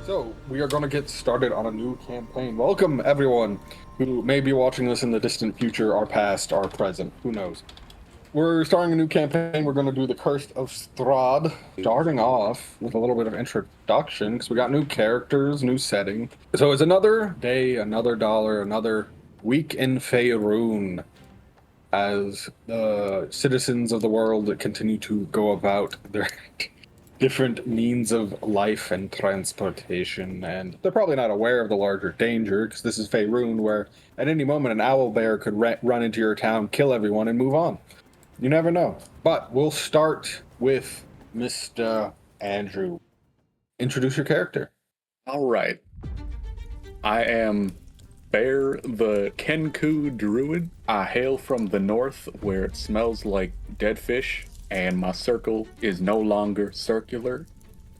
So, we are going to get started on a new campaign. Welcome, everyone who may be watching this in the distant future, or past, or present. Who knows? We're starting a new campaign. We're going to do the Curse of Strahd. Starting off with a little bit of introduction, because we got new characters, new setting. So it's another day, another dollar, another week in Faerun, as the citizens of the world continue to go about their different means of life and transportation, and they're probably not aware of the larger danger, because this is Faerun, where at any moment an owl bear could run into your town, kill everyone, and move on. You never know. But we'll start with Mr. Andrew. Introduce your character. All right. I am Bear the Kenku Druid. I hail from the north where it smells like dead fish, and my circle is no longer circular.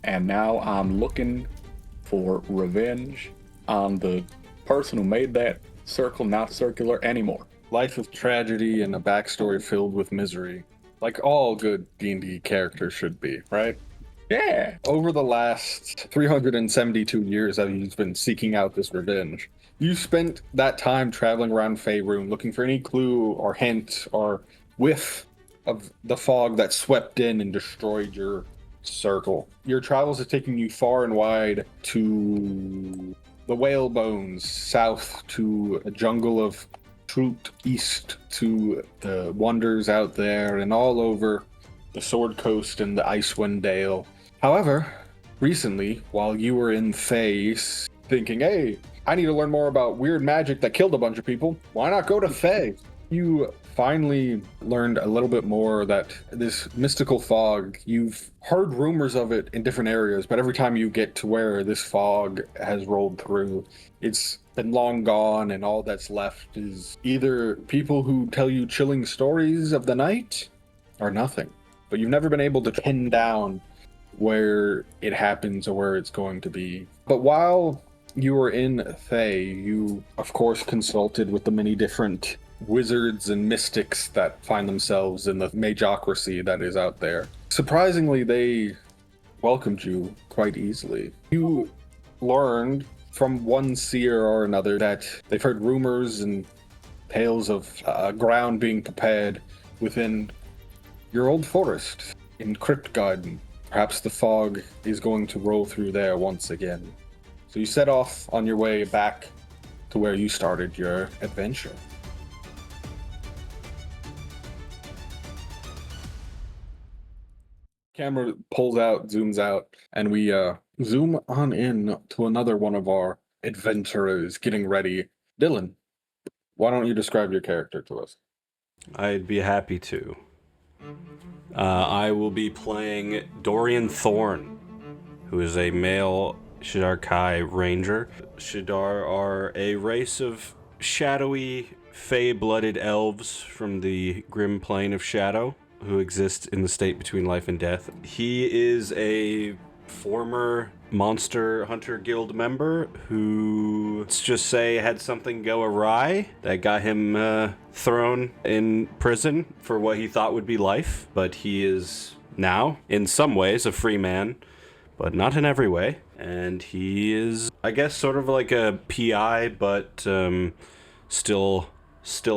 And now I'm looking for revenge on the person who made that circle not circular anymore. Life of tragedy and a backstory filled with misery. Like all good D&D characters should be, right? Yeah. Over the last 372 years that he's been seeking out this revenge, you spent that time traveling around Faerun looking for any clue or hint or whiff of the fog that swept in and destroyed your circle. Your travels have taken you far and wide to the whale bones, south to a jungle of Troot, east to the wonders out there, and all over the Sword Coast and the Icewind Dale. However, recently, while you were in Fae thinking, hey, I need to learn more about weird magic that killed a bunch of people, why not go to Fae? You finally learned a little bit more that this mystical fog, you've heard rumors of it in different areas, but every time you get to where this fog has rolled through, it's been long gone, and all that's left is either people who tell you chilling stories of the night or nothing. But you've never been able to pin down where it happens or where it's going to be. But while you were in Fae, you of course consulted with the many different wizards and mystics that find themselves in the magocracy that is out there. Surprisingly, they welcomed you quite easily. You learned from one seer or another that they've heard rumors and tales of ground being prepared within your old forest in Crypt Garden. Perhaps the fog is going to roll through there once again. So you set off on your way back to where you started your adventure. Camera pulls out, zooms out, and we zoom on in to another one of our adventurers getting ready. Dylan, why don't you describe your character to us? I'd be happy to. I will be playing Dorian Thorn, who is a male Shadar Kai ranger. Shadar are a race of shadowy, fey-blooded elves from the grim plane of shadow, who exist in the state between life and death. He is a former Monster Hunter Guild member who, let's just say, had something go awry that got him thrown in prison for what he thought would be life. But he is now, in some ways, a free man, but not in every way. And he is, I guess, sort of like a PI, but still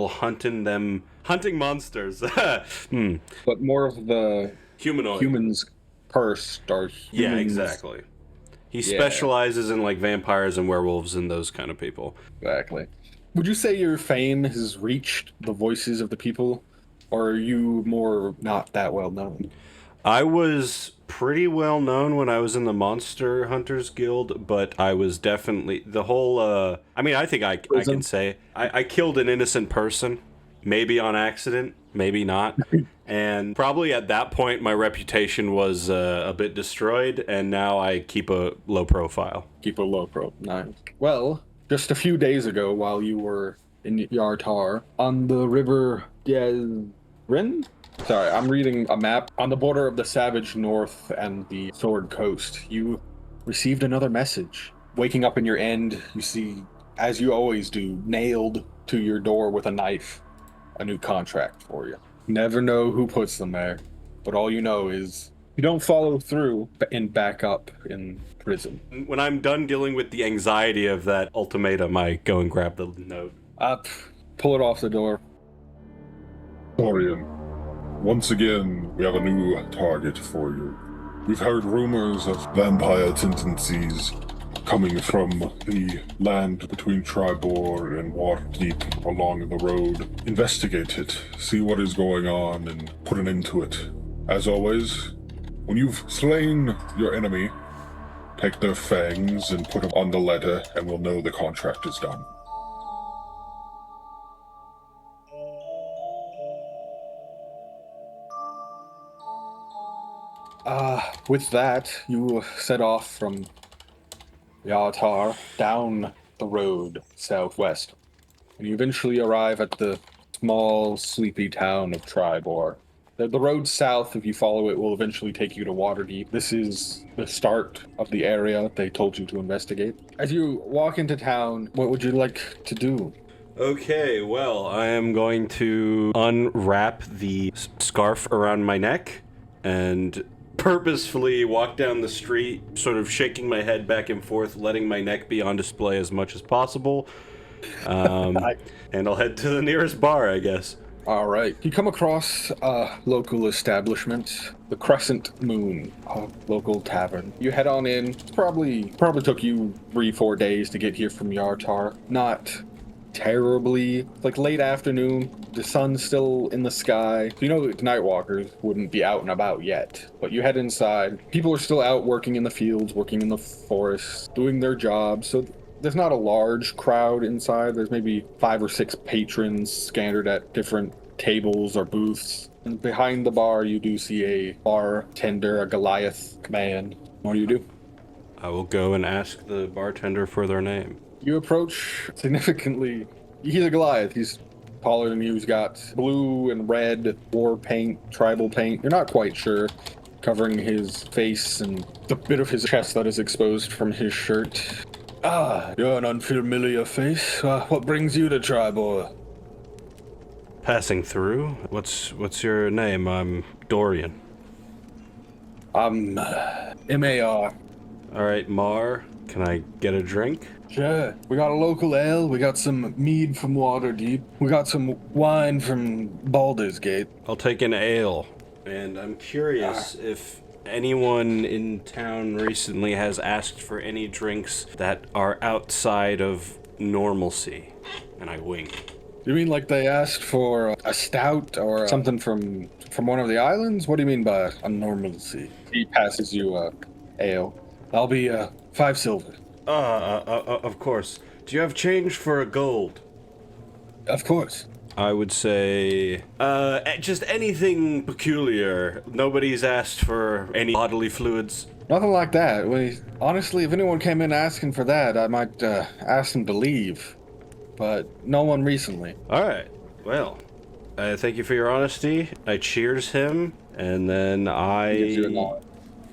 hunting monsters. But more of the Humanoid. humans cursed or humans. Yeah, exactly. He specializes in like vampires and werewolves and those kind of people. Exactly. Would you say your fame has reached the voices of the people, or are you more not that well known? I was pretty well known when I was in the Monster Hunters Guild, but I was definitely the whole. I think I can say I killed an innocent person, maybe on accident, maybe not, and probably at that point my reputation was a bit destroyed, and now I keep a low profile. Keep a low pro. Nice. Well, just a few days ago, while you were in Yartar on the river Rin. Sorry, I'm reading a map. On the border of the Savage North and the Sword Coast, you received another message. Waking up in your end, you see, as you always do, nailed to your door with a knife, a new contract for you. Never know who puts them there, but all you know is You don't follow through and back up in prison. When I'm done dealing with the anxiety of that ultimatum, I go and grab the note. Up, pull it off the door. Dorian, once again, we have a new target for you. We've heard rumors of vampire tendencies coming from the land between Tribor and Waterdeep along the road. Investigate it, see what is going on, and put an end to it. As always, when you've slain your enemy, take their fangs and put them on the letter, and we'll know the contract is done. With that, you set off from Yatar down the road southwest, and you eventually arrive at the small, sleepy town of Tribor. The road south, if you follow it, will eventually take you to Waterdeep. This is the start of the area they told you to investigate. As you walk into town, what would you like to do? Okay, well, I am going to unwrap the scarf around my neck and purposefully walk down the street, sort of shaking my head back and forth, letting my neck be on display as much as possible. And I'll head to the nearest bar, I guess. All right. You come across a local establishment, the Crescent Moon, a local tavern. You head on in. It's probably took you 3-4 days to get here from Yartar. Not terribly, like late afternoon. The sun's still in the sky. So you know that Nightwalkers wouldn't be out and about yet. But you head inside. People are still out working in the fields, working in the forests, doing their jobs. So there's not a large crowd inside. There's maybe 5 or 6 patrons scattered at different tables or booths. And behind the bar, you do see a bartender, a Goliath man. What do you do? I will go and ask the bartender for their name. You approach significantly. He's a Goliath. He's taller than you. He's got blue and red war paint, tribal paint. You're not quite sure, covering his face and the bit of his chest that is exposed from his shirt. Ah, you're an unfamiliar face. What brings you to Tribor? Passing through. What's your name? I'm Dorian. I'm M.A.R. All right, Mar. Can I get a drink? Sure. We got a local ale. We got some mead from Waterdeep. We got some wine from Baldur's Gate. I'll take an ale. And I'm curious if anyone in town recently has asked for any drinks that are outside of normalcy. And I wink. You mean like they asked for a stout or something from one of the islands? What do you mean by a normalcy? He passes you a ale. I'll be 5 silver. Of course. Do you have change for a gold? Of course. I would say, just anything peculiar. Nobody's asked for any bodily fluids. Nothing like that. Honestly, if anyone came in asking for that, I might ask them to leave. But no one recently. All right. Well, thank you for your honesty. I cheers him, and then Gives you a I nod.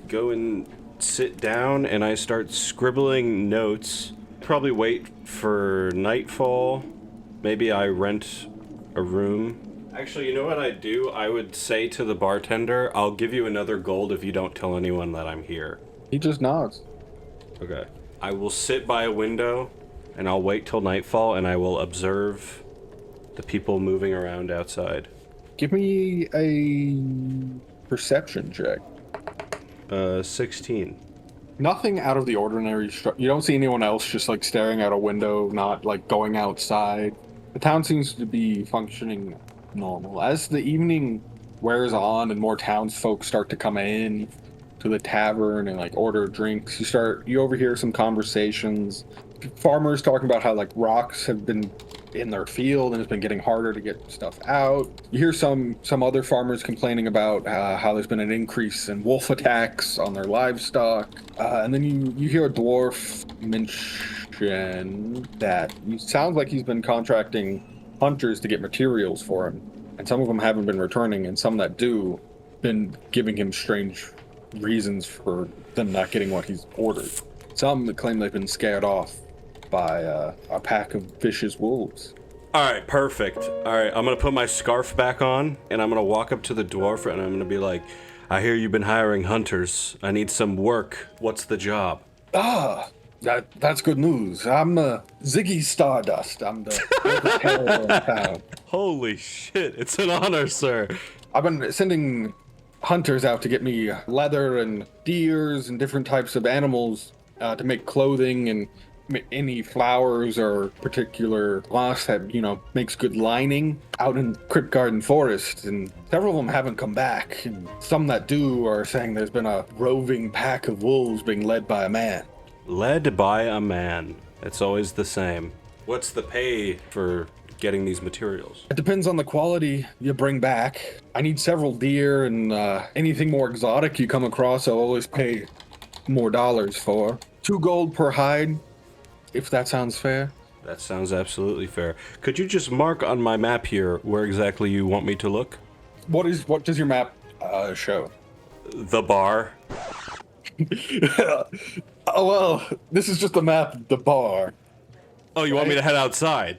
go and sit down, and I start scribbling notes. Probably wait for nightfall. Maybe I rent a room. Actually, you know what I'd do? I would say to the bartender, I'll give you another gold if you don't tell anyone that I'm here. He just nods. Okay. I will sit by a window, and I'll wait till nightfall, and I will observe the people moving around outside. Give me a perception check. 16. Nothing out of the ordinary. You don't see anyone else just like staring out a window, not like going outside. The town seems to be functioning normal. As the evening wears on and more townsfolk start to come in to the tavern and like order drinks, you overhear some conversations. Farmers talking about how like rocks have been in their field and it's been getting harder to get stuff out. You hear some other farmers complaining about how there's been an increase in wolf attacks on their livestock. And then you hear a dwarf mention that it sounds like he's been contracting hunters to get materials for him. And some of them haven't been returning, and some that do been giving him strange reasons for them not getting what he's ordered. Some that claim they've been scared off by a pack of vicious wolves. All right, perfect. All right, I'm gonna put my scarf back on, and I'm gonna walk up to the dwarf, and I'm gonna be like, I hear you've been hiring hunters. I need some work. What's the job? That's good news. I'm Ziggy Stardust. I'm the local tailor in town. Holy shit, it's an honor, sir. I've been sending hunters out to get me leather and deers and different types of animals to make clothing and any flowers or particular moss that, makes good lining out in Crypt Garden Forest. And several of them haven't come back. And some that do are saying there's been a roving pack of wolves being led by a man. Led by a man. It's always the same. What's the pay for getting these materials? It depends on the quality you bring back. I need several deer and anything more exotic you come across, I'll always pay more dollars for. 2 gold per hide, if that sounds fair. That sounds absolutely fair. Could you just mark on my map here where exactly you want me to look? What does your map show? The bar. Oh, well, this is just a map of the bar. Oh, you want me to head outside?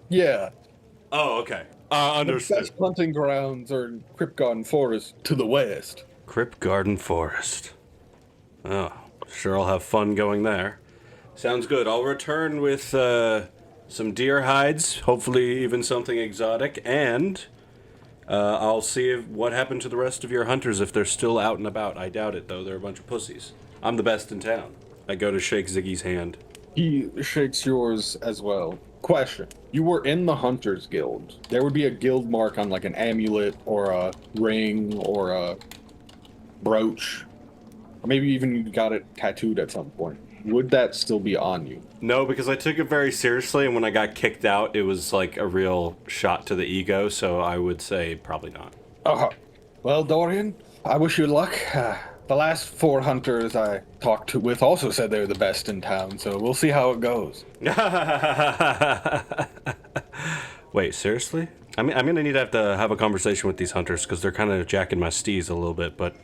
Yeah. Oh, okay. The Understood. best hunting grounds are in Crypt Garden Forest to the west. Crypt Garden Forest. Oh, sure I'll have fun going there. Sounds good. I'll return with some deer hides, hopefully even something exotic, and I'll see what happened to the rest of your hunters if they're still out and about. I doubt it, though. They're a bunch of pussies. I'm the best in town. I go to shake Ziggy's hand. He shakes yours as well. Question. You were in the Hunters Guild. There would be a guild mark on like an amulet or a ring or a brooch. Or maybe even you got it tattooed at some point. Would that still be on you? No, because I took it very seriously, and when I got kicked out, it was like a real shot to the ego, so I would say probably not. Well, Dorian, I wish you luck. The last 4 hunters I talked with also said they were the best in town, so we'll see how it goes. Wait, seriously? I'm gonna need to have a conversation with these hunters, because they're kind of jacking my steez a little bit, but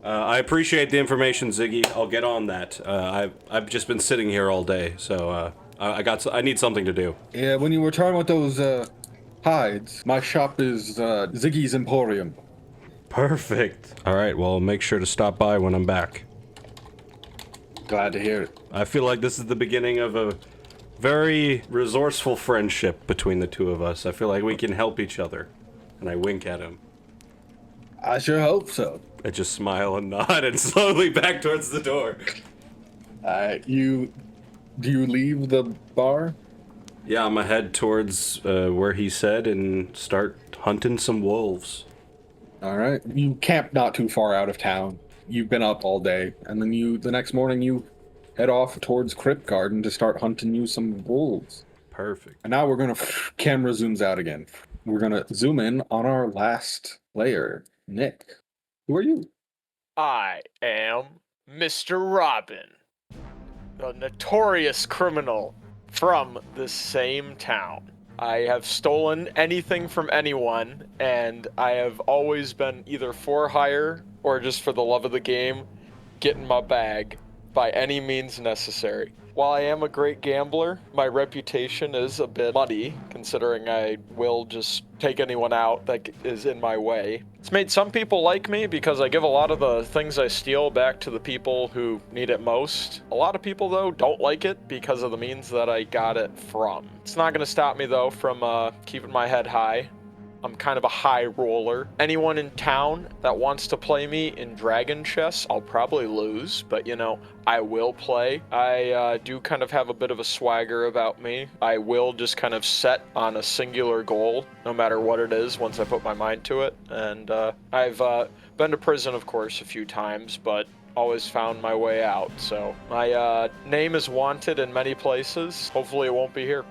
I appreciate the information, Ziggy. I'll get on that. I've just been sitting here all day, so I need something to do. Yeah, when you return with those hides, my shop is Ziggy's Emporium. Perfect. All right, well, make sure to stop by when I'm back. Glad to hear it. I feel like this is the beginning of a very resourceful friendship between the two of us. I feel like we can help each other. And I wink at him. I sure hope so. I just smile and nod and slowly back towards the door. Do you leave the bar? Yeah, I'm gonna head towards where he said and start hunting some wolves. All right. You camp not too far out of town. You've been up all day, and then the next morning you head off towards Crypt Garden to start hunting you some wolves. Perfect. And now camera zooms out again. We're gonna zoom in on our last player, Nick. Who are you? I am Mr. Robin, a notorious criminal from the same town. I have stolen anything from anyone, and I have always been either for hire or just for the love of the game, getting my bag by any means necessary. While I am a great gambler, my reputation is a bit muddy, considering I will just take anyone out that is in my way. It's made some people like me because I give a lot of the things I steal back to the people who need it most. A lot of people, though, don't like it because of the means that I got it from. It's not going to stop me, though, from keeping my head high. I'm kind of a high roller. Anyone in town that wants to play me in Dragon Chess, I'll probably lose, but I will play. I do kind of have a bit of a swagger about me. I will just kind of set on a singular goal, no matter what it is, once I put my mind to it. And I've been to prison, of course, a few times, but always found my way out. So my name is wanted in many places. Hopefully it won't be here.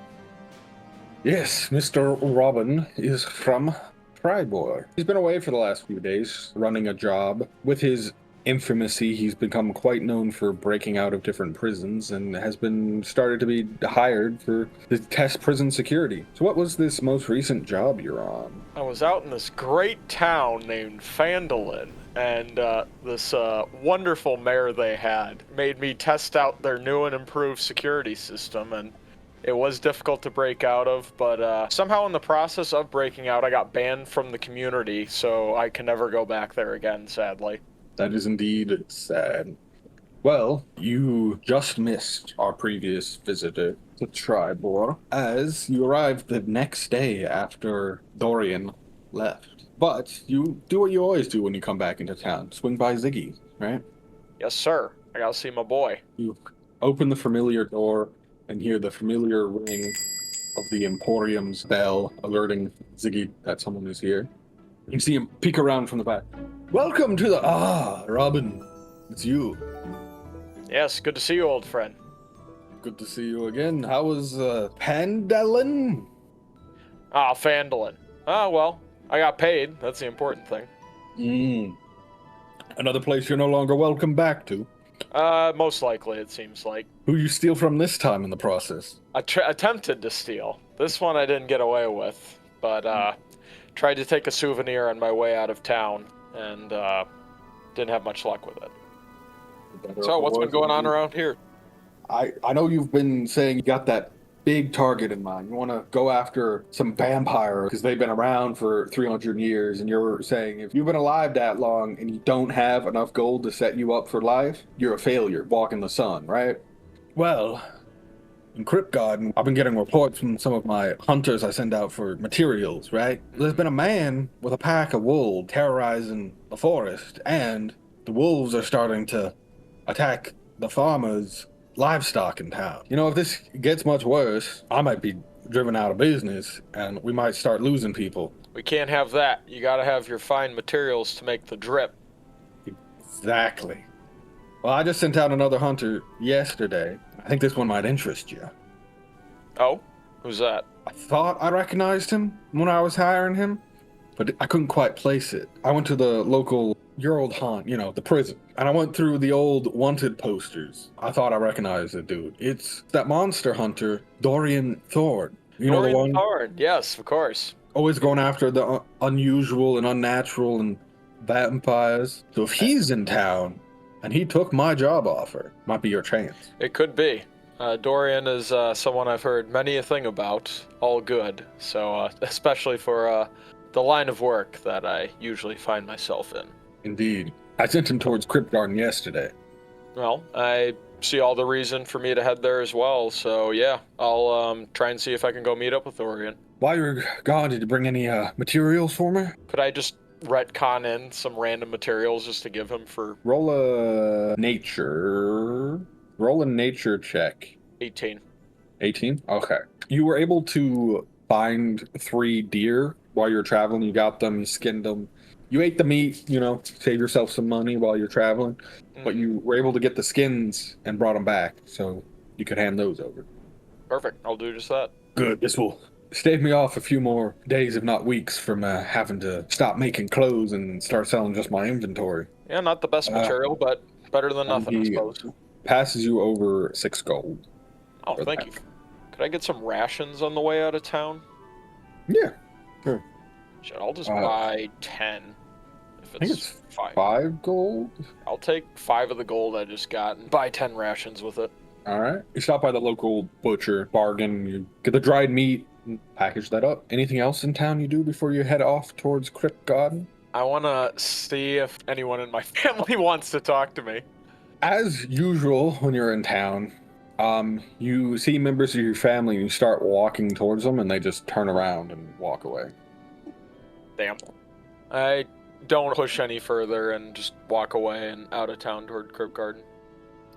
Yes, Mr. Robin is from Tribor. He's been away for the last few days, running a job. With his infamy, he's become quite known for breaking out of different prisons and has been started to be hired for the test prison security. So what was this most recent job you're on? I was out in this great town named Phandalin, and this wonderful mayor they had made me test out their new and improved security system, and it was difficult to break out of, but somehow in the process of breaking out, I got banned from the community, so I can never go back there again, sadly. That is indeed sad. Well, you just missed our previous visitor to Tribor, as you arrived the next day after Dorian left. But you do what you always do when you come back into town. Swing by Ziggy, right? Yes, sir. I gotta see my boy. You open the familiar door and hear the familiar ring of the Emporium's bell, alerting Ziggy that someone is here. You see him peek around from the back. Welcome to the... Ah, Robin. It's you. Yes, good to see you, old friend. Good to see you again. How was Pandalin? Ah, Fandolin. Ah, well, I got paid. That's the important thing. Another place you're no longer welcome back to. Most likely, it seems like. Who you steal from this time in the process? I attempted to steal. This one I didn't get away with, but tried to take a souvenir on my way out of town, and didn't have much luck with it. So, what's been going on around here? I know you've been saying you got that big target in mind. You want to go after some vampire because they've been around for 300 years, and you're saying if you've been alive that long and you don't have enough gold to set you up for life, you're a failure, walking the sun, right? Well, in Crypt Garden, I've been getting reports from some of my hunters I send out for materials, right? There's been a man with a pack of wolves terrorizing the forest, and the wolves are starting to attack the farmers' livestock in town. You know, if this gets much worse, I might be driven out of business, and we might start losing people. We can't have that. You gotta have your fine materials to make the drip. Exactly. Well, I just sent out another hunter yesterday. I think this one might interest you. Oh? Who's that? I thought I recognized him when I was hiring him, but I couldn't quite place it. I went to the local your old haunt, you know, the prison. And I went through the old wanted posters. I thought I recognized the dude. It's that monster hunter, Dorian Thorn. You know the one? Thorn, yes, of course. Always going after the unusual and unnatural and vampires. So if he's in town and he took my job offer, might be your chance. It could be. Dorian is someone I've heard many a thing about, all good. So, especially for the line of work that I usually find myself in. Indeed. I sent him towards Crypt Garden yesterday. Well, I see all the reason for me to head there as well, so yeah, I'll try and see if I can go meet up with Dorian. While you're gone, did you bring any materials for me? Could I just retcon in some random materials just to give him for... Roll a nature check. 18. 18? Okay. You were able to find 3 deer while you're traveling. You got them, you skinned them. You ate the meat, you know, save yourself some money while you're traveling. But you were able to get the skins and brought them back, so you could hand those over. Perfect. I'll do just that. Good. This will stave me off a few more days, if not weeks, from having to stop making clothes and start selling just my inventory. Yeah, not the best material, but better than nothing, I suppose. Passes you over 6 gold. Oh, thank you. Could I get some rations on the way out of town? Yeah, sure. Shit, I'll just buy 10. If I think it's 5 gold. I'll take 5 of the gold I just got and buy 10 rations with it. All right. You stop by the local butcher, bargain, you get the dried meat, and package that up. Anything else in town you do before you head off towards Crypt Garden? I want to see if anyone in my family wants to talk to me. As usual, when you're in town, you see members of your family and you start walking towards them and they just turn around and walk away. Damn. I don't push any further and just walk away and out of town toward Crypt Garden.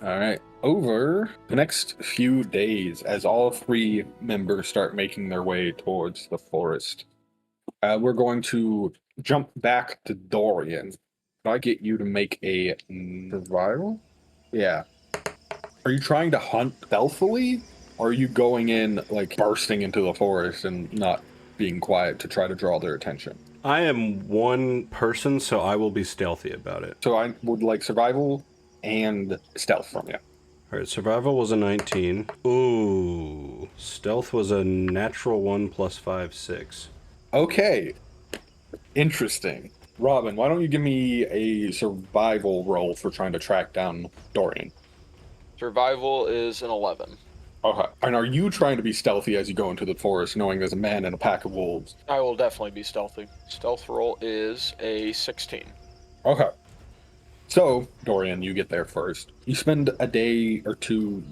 All right. Over the next few days, as all 3 members start making their way towards the forest, we're going to jump back to Dorian. Can I get you to make a survival? Yeah. Are you trying to hunt stealthily, or are you going in, like, bursting into the forest and not being quiet to try to draw their attention? I am one person, so I will be stealthy about it. So I would like survival and stealth from you. All right, survival was a 19. Ooh, stealth was a natural 1 plus 5, 6. Okay. Interesting. Robin, why don't you give me a survival roll for trying to track down Dorian? Survival is an 11. Okay. And are you trying to be stealthy as you go into the forest, knowing there's a man and a pack of wolves? I will definitely be stealthy. Stealth roll is a 16. Okay. So, Dorian, you get there first. You spend a day or two,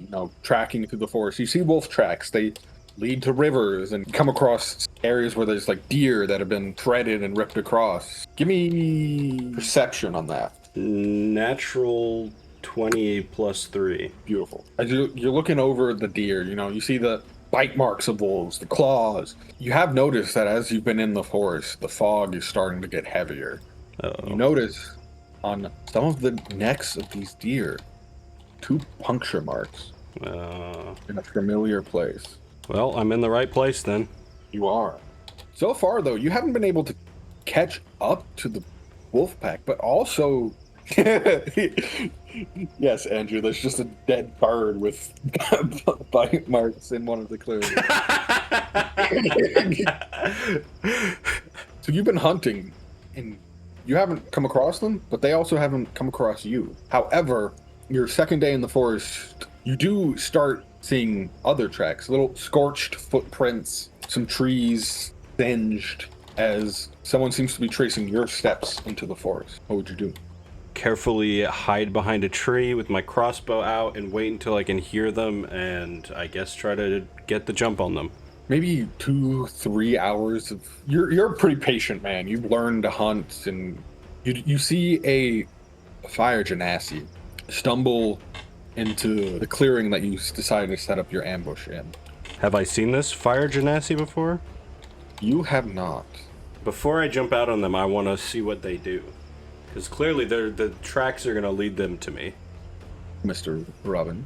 tracking through the forest. You see wolf tracks. They lead to rivers and come across areas where there's like deer that have been threaded and ripped across. Give me perception on that. Natural 20 plus 3. Beautiful. As you're looking over the deer, you see the bite marks of wolves, the claws. You have noticed that as you've been in the forest, the fog is starting to get heavier. Uh-oh. You notice on some of the necks of these deer, 2 puncture marks in a familiar place. Well, I'm in the right place then. You are. So far, though, you haven't been able to catch up to the wolf pack, but also... Yes, Andrew, there's just a dead bird with bite marks in one of the clearings. So you've been hunting, and you haven't come across them, but they also haven't come across you. However, your second day in the forest, you do start seeing other tracks, little scorched footprints, some trees singed, as someone seems to be tracing your steps into the forest. What would you do? Carefully hide behind a tree with my crossbow out and wait until I can hear them, and I guess try to get the jump on them. Maybe 2-3 hours of... You're a pretty patient man. You've learned to hunt, and you see a fire genasi stumble into the clearing that you decided to set up your ambush in. Have I seen this fire genasi before? You have not. Before I jump out on them, I want to see what they do. Because clearly the tracks are going to lead them to me. Mr. Robin,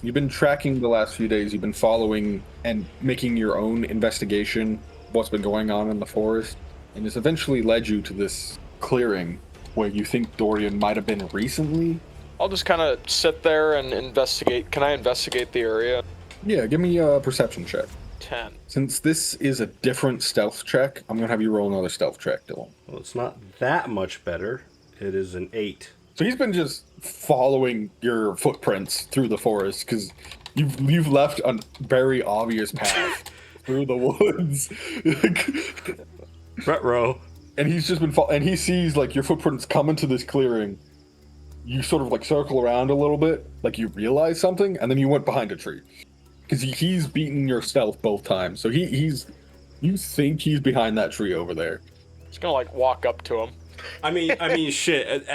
you've been tracking the last few days. You've been following and making your own investigation of what's been going on in the forest. And it's eventually led you to this clearing where you think Dorian might have been recently. I'll just kind of sit there and investigate. Can I investigate the area? Yeah, give me a perception check. 10. Since this is a different stealth check, I'm going to have you roll another stealth check, Dylan. Well, it's not that much better. It is an 8. So he's been just following your footprints through the forest because you've left a very obvious path through the woods. Retro. And he's just been and he sees like your footprints come into this clearing. You sort of like circle around a little bit, like you realize something, and then you went behind a tree because he's beaten your stealth both times. So you think he's behind that tree over there. Just gonna like walk up to him. I mean, shit.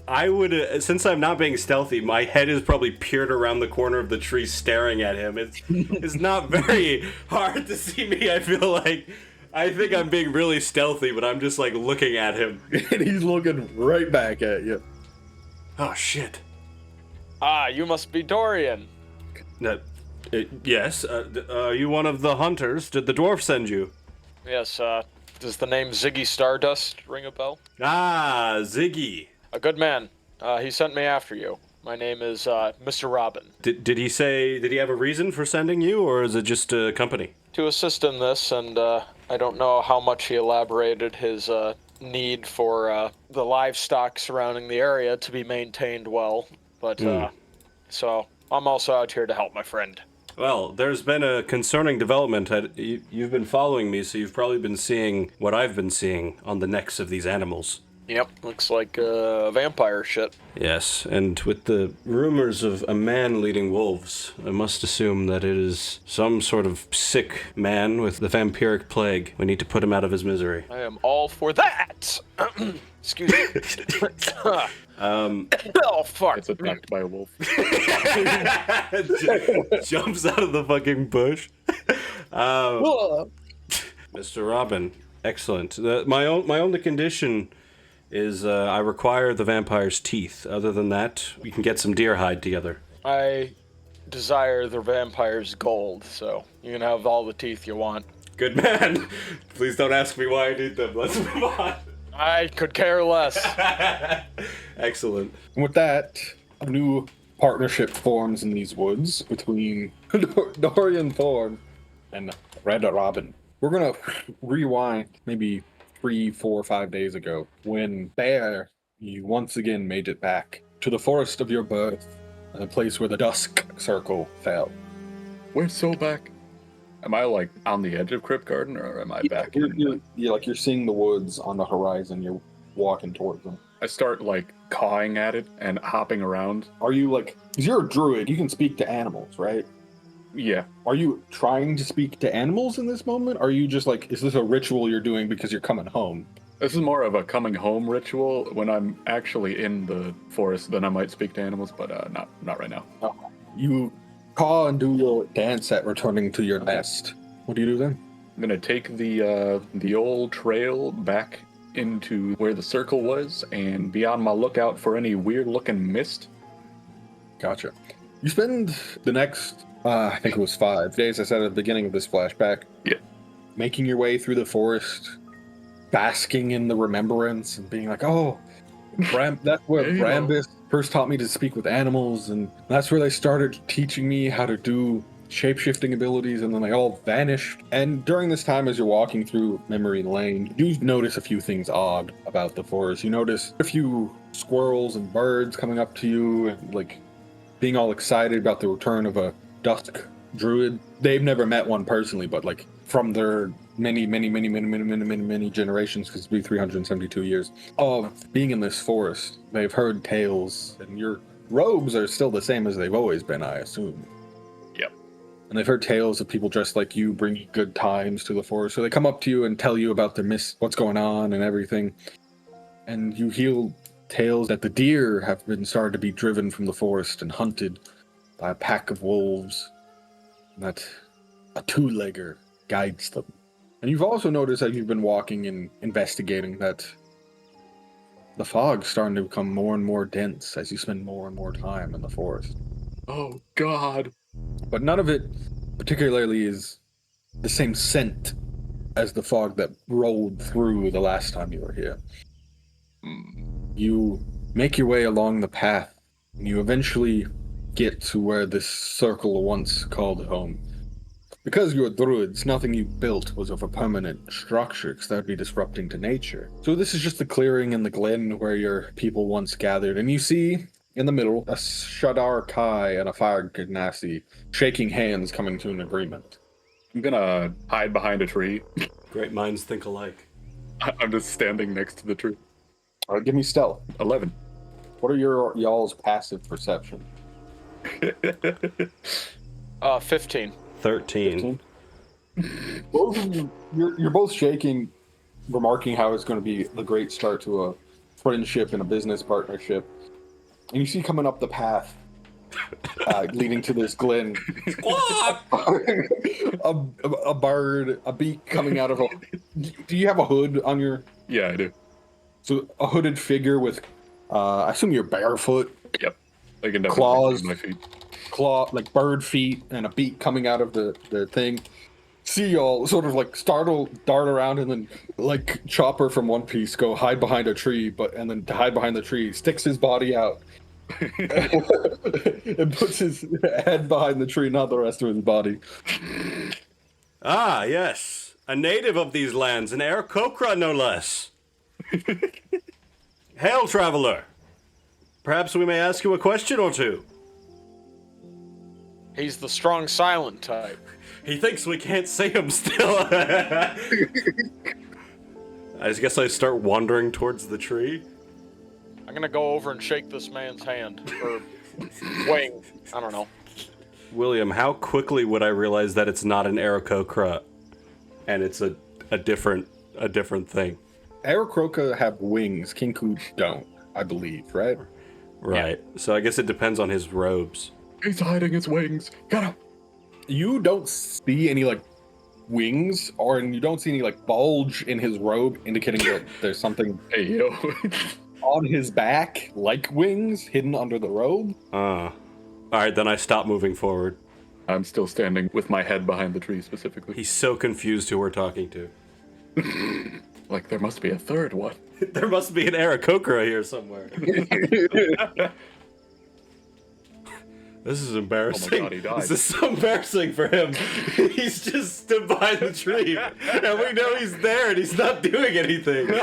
I would, since I'm not being stealthy, my head is probably peered around the corner of the tree staring at him. It's not very hard to see me, I feel like. I think I'm being really stealthy, but I'm just like looking at him. And he's looking right back at you. Oh, shit. Ah, you must be Dorian. Yes. Are you one of the hunters? Did the dwarf send you? Yes, does the name Ziggy Stardust ring a bell? Ah, Ziggy. A good man. He sent me after you. My name is Mr. Robin. Did he have a reason for sending you, or is it just a company? To assist in this, and I don't know how much he elaborated his need for the livestock surrounding the area to be maintained well, but so I'm also out here to help my friend. Well, there's been a concerning development. You've been following me, so you've probably been seeing what I've been seeing on the necks of these animals. Yep, looks like vampire shit. Yes, and with the rumors of a man leading wolves, I must assume that it is some sort of sick man with the vampiric plague. We need to put him out of his misery. I am all for that! Excuse me. Oh, fuck. It's attacked by a wolf. Jumps out of the fucking bush. Mr. Robin, excellent. My only condition is I require the vampire's teeth. Other than that, we can get some deer hide together. I desire the vampire's gold, so you can have all the teeth you want. Good man. Please don't ask me why I need them. Let's move on. I could care less. Excellent. And with that, a new partnership forms in these woods between Dorian Thorn and Red Robin. We're gonna rewind maybe 3, 4, 5 days ago when Bear, you once again made it back to the forest of your birth, the place where the dusk circle fell. We're so back. Am I like on the edge of Crypt Garden, or am I back? You're seeing the woods on the horizon. You're walking towards them. I start like cawing at it and hopping around. Are you like? Because you're a druid, you can speak to animals, right? Yeah. Are you trying to speak to animals in this moment? Or are you just like, is this a ritual you're doing because you're coming home? This is more of a coming home ritual. When I'm actually in the forest, then I might speak to animals, but not right now. Oh. You caw and do your dance at returning to your nest. What do you do then? I'm gonna take the old trail back into where the circle was and be on my lookout for any weird-looking mist. Gotcha. You spend the next, I think it was 5 days, I said at the beginning of this flashback. Yeah. Making your way through the forest, basking in the remembrance and being like, oh, that's where Brambis first taught me to speak with animals, and that's where they started teaching me how to do shape-shifting abilities, and then they all vanished. And during this time, as you're walking through Memory Lane, you notice a few things odd about the forest. You notice a few squirrels and birds coming up to you, and like being all excited about the return of a dusk druid. They've never met one personally, but like from their many generations, because it'd be 372 years of being in this forest, they've heard tales, and your robes are still the same as they've always been, I assume. Yep. And they've heard tales of people dressed like you bringing good times to the forest, so they come up to you and tell you about their what's going on and everything. And you hear tales that the deer have been started to be driven from the forest and hunted by a pack of wolves, and that a two-legger guides them. And you've also noticed as you've been walking and investigating that the fog's starting to become more and more dense as you spend more and more time in the forest. Oh, God. But none of it particularly is the same scent as the fog that rolled through the last time you were here. You make your way along the path, and you eventually get to where this circle once called home. Because you're druids, nothing you built was of a permanent structure, because that would be disrupting to nature. So this is just the clearing in the glen where your people once gathered, and you see, in the middle, a Shadar Kai and a Fire Ganassi shaking hands coming to an agreement. I'm gonna hide behind a tree. Great minds think alike. I'm just standing next to the tree. Give me stealth. 11. What are y'all's passive perception? 15. 13. Both of you, you're both shaking, remarking how it's going to be the great start to a friendship and a business partnership. And you see coming up the path leading to this glen, a bird, a beak coming out of a... Do you have a hood on your... Yeah, I do. So a hooded figure with, I assume you're barefoot. Yep. I can definitely Claws. see my feet. Like bird feet and a beak coming out of the thing. See y'all sort of like startle, dart around, and then like Chopper from One Piece go hide behind a tree, and then to hide behind the tree, sticks his body out and puts his head behind the tree, not the rest of his body. Ah, yes. A native of these lands, an Aarakocra no less. Hail, traveler. Perhaps we may ask you a question or two. He's the strong silent type. He thinks we can't see him still. I guess I start wandering towards the tree. I'm gonna go over and shake this man's hand. Or wing. I don't know. William, how quickly would I realize that it's not an Aarakocra and it's a different thing? Aarakocra have wings. Kinku don't, I believe, right? Right. Yeah. So I guess it depends on his robes. He's hiding his wings. Got him. You don't see any like wings, and you don't see any like bulge in his robe, indicating that there's something Hey, yo. on his back, like wings, hidden under the robe. All right, then I stop moving forward. I'm still standing with my head behind the tree specifically. He's so confused who we're talking to. Like, there must be a third one. There must be an Aarakocra here somewhere. This is embarrassing. Oh my God, he died. This is so embarrassing for him. He's just stood behind the tree, and we know he's there, and he's not doing anything.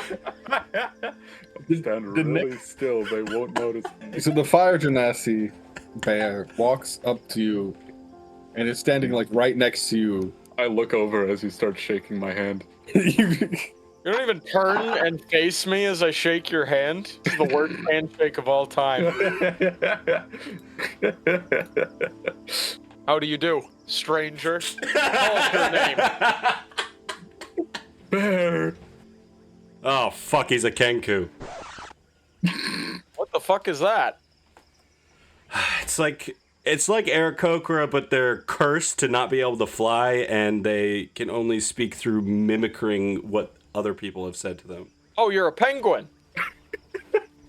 Stand really still, they won't notice me. So the Fire Genasi bear walks up to you and it's standing like right next to you. I look over as he starts shaking my hand. You don't even turn and face me as I shake your hand. It's the worst handshake of all time. How do you do, stranger? Tell us your name. Bear. Oh, fuck, he's a Kenku. What the fuck is that? It's like Aarakocra, but they're cursed to not be able to fly, and they can only speak through mimicking what other people have said to them. Oh, you're a penguin.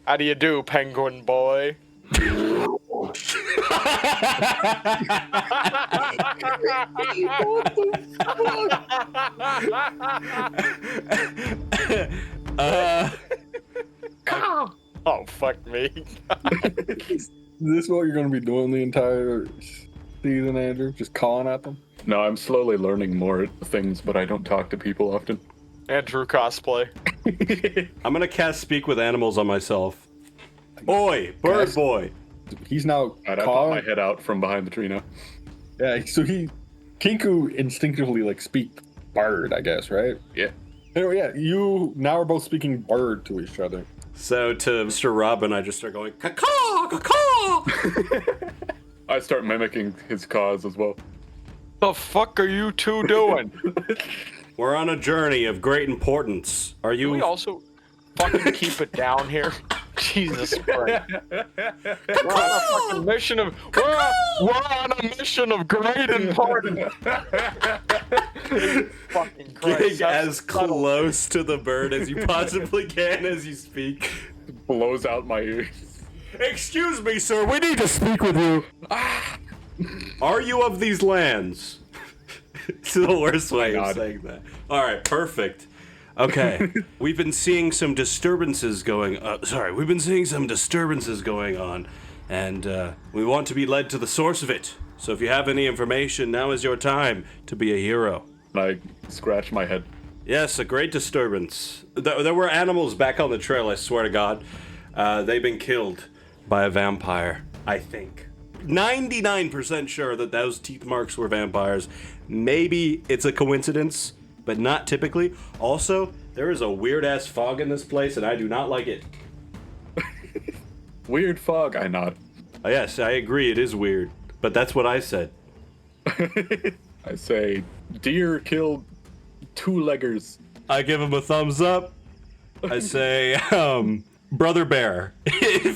How do you do, penguin boy? Oh, fuck me. Is this what you're going to be doing the entire season, Andrew? Just calling at them? No, I'm slowly learning more things, but I don't talk to people often. Andrew cosplay. I'm gonna cast Speak with Animals on myself. Oi, bird Guys. boy. He's now I pop calling. my head out from behind the tree now. Yeah, so Kinku instinctively like speak bird, I guess, right? Yeah. Anyway, yeah, you now are both speaking bird to each other. So to Mr. Robin, I just start going, caw, caw. I start mimicking his cause as well. The fuck are you two doing? We're on a journey of great importance. Are Can we you? also fucking keep it down here? Jesus Christ. We're on a fucking mission of we're on a mission of great importance. Fucking Christ. Getting that's as subtle. close to the bird as you possibly can as you speak. Blows out my ears. Excuse me, sir, we need to speak with you. Are you of these lands? It's the worst way of saying that. All right, perfect. Okay, we've been seeing some disturbances going. We've been seeing some disturbances going on, and we want to be led to the source of it. So if you have any information, now is your time to be a hero. I scratch my head. Yes, a great disturbance. There were animals back on the trail, I swear to God. They've been killed by a vampire, I think. 99% sure that those teeth marks were vampires. Maybe it's a coincidence, but not typically. Also, there is a weird-ass fog in this place, and I do not like it. Weird fog, I nod. Yes, I agree, it is weird. But that's what I said. I say, deer killed two-leggers. I give him a thumbs up. I say, Brother Bear, do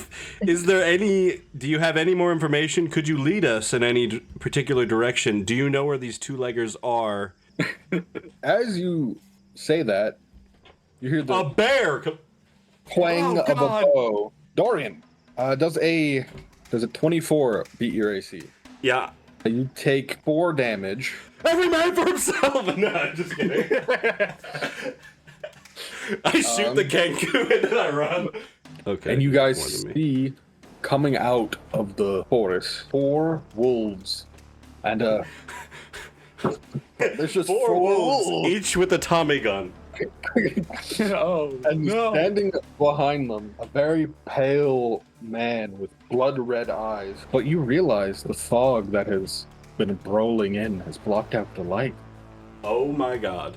you have any more information? Could you lead us in any particular direction? Do you know where these two-leggers are? As you say that, you hear the A bear! twang Oh, of a God. bow. Dorian, does a 24 beat your AC? Yeah. You take 4 damage. Every man for himself! No, I'm just kidding. I shoot the Kenku and then I run. Okay. And you guys more than me. see coming out of the forest 4 wolves. And there's just 4 wolves. Each with a Tommy gun. Oh, And standing behind them, a very pale man with blood red eyes. But you realize the fog that has been rolling in has blocked out the light. Oh my God.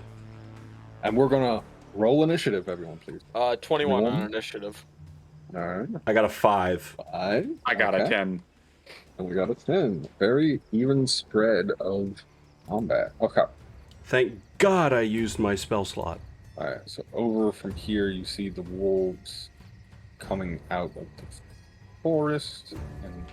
And we're gonna roll initiative, everyone, please. 21 on One. initiative. All right. I got a 5. 5. I got a Okay. 10. And we got a 10. Very even spread of combat. Okay. Thank God I used my spell slot. All right. So over from here, you see the wolves coming out of the forest, and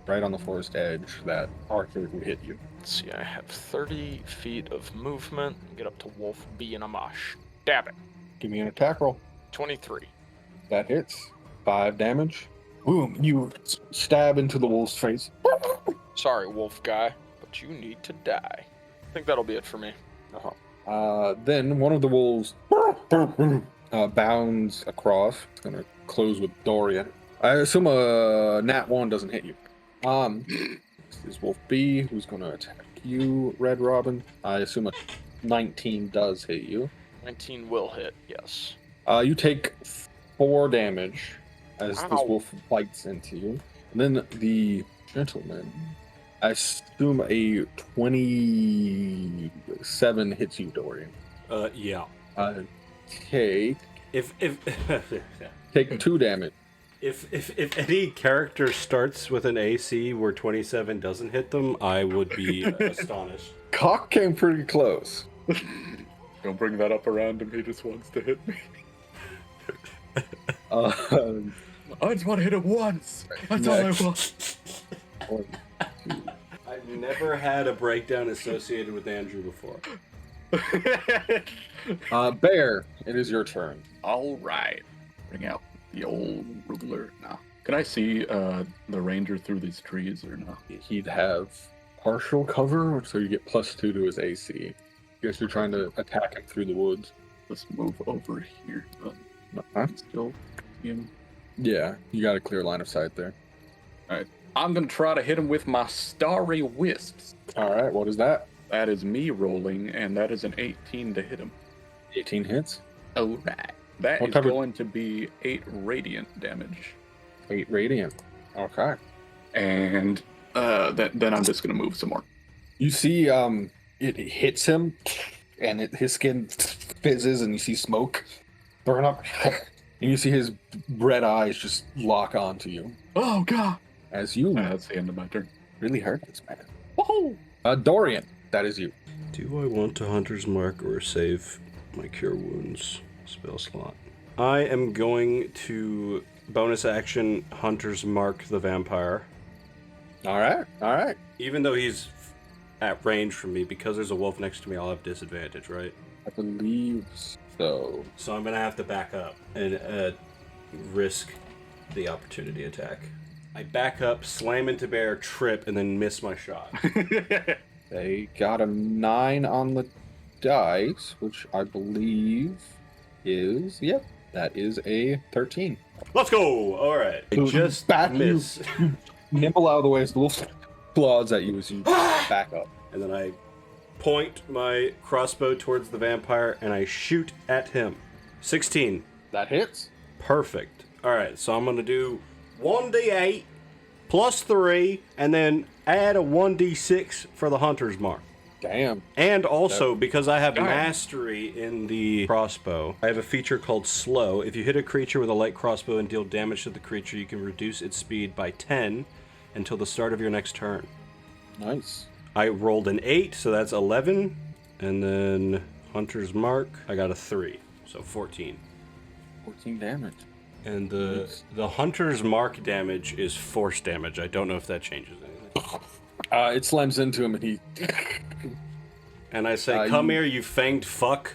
right on the forest edge, that archer who hit you. Let's see, I have 30 feet of movement. Get up to Wolf B and a mosh. Dab it. Give me an attack roll. 23. That hits. 5 damage. Boom! You stab into the wolf's face. Sorry, Wolf guy, but you need to die. I think that'll be it for me. Then one of the wolves bounds across. It's gonna close with Dorian. I assume a nat 1 doesn't hit you. This is Wolf B, who's gonna attack you, Red Robin. I assume a 19 does hit you. 19 will hit, yes. You take 4 damage as this Ow. wolf bites into you. And then the gentleman I assume a 27 hits you, Dorian. Yeah. Take If take 2 damage. if any character starts with an AC where 27 doesn't hit them, I would be astonished. Cock came pretty close. Don't bring that up around him. He just wants to hit me. Uh, I just want to hit him once. That's all I want. I've never had a breakdown associated with Andrew before. Bear, it is your turn. All right. Bring out the old ruler. Nah. Can I see the ranger through these trees or no? He'd have partial cover, so you get +2 to his AC. Guess you're trying to attack him through the woods. Let's move over here. Uh-huh. Still see him. Yeah, you got a clear line of sight there. All right. I'm gonna try to hit him with my starry wisps. All right, what is that? That is me rolling, and that is an 18 to hit him. 18 hits. All right. That What is type of- going to be 8 radiant damage. 8 radiant. Okay. And then I'm just gonna move some more. You see, it hits him, and his skin fizzes, and you see smoke burn up, and you see his red eyes just lock onto you Oh god! as you That's the end of my turn. really hurt this man. Woohoo! Dorian, that is you. Do I want to Hunter's Mark or save my Cure Wounds spell slot? I am going to bonus action Hunter's Mark the vampire. All right. Even though he's at range from me, because there's a wolf next to me, I'll have disadvantage, right? I believe so. So I'm gonna have to back up and risk the opportunity attack. I back up, slam into bear, trip, and then miss my shot. They got a 9 on the dice, which I believe is, yep, that is a 13. Let's go! Alright. I just Back miss. you nibble out of the way as the wolf claws at you as you back up. And then I point my crossbow towards the vampire and I shoot at him. 16. That hits. Perfect. Alright, so I'm gonna do 1d8 plus 3 and then add a 1d6 for the Hunter's Mark. Damn. And also, because I have mastery in the crossbow, I have a feature called Slow. If you hit a creature with a light crossbow and deal damage to the creature, you can reduce its speed by 10 until the start of your next turn. Nice. I rolled an 8, so that's 11. And then Hunter's Mark, I got a 3, so 14. 14 damage. And the Hunter's Mark damage is force damage. I don't know if that changes anything. It slams into him and he... And I say, come here, you fanged fuck.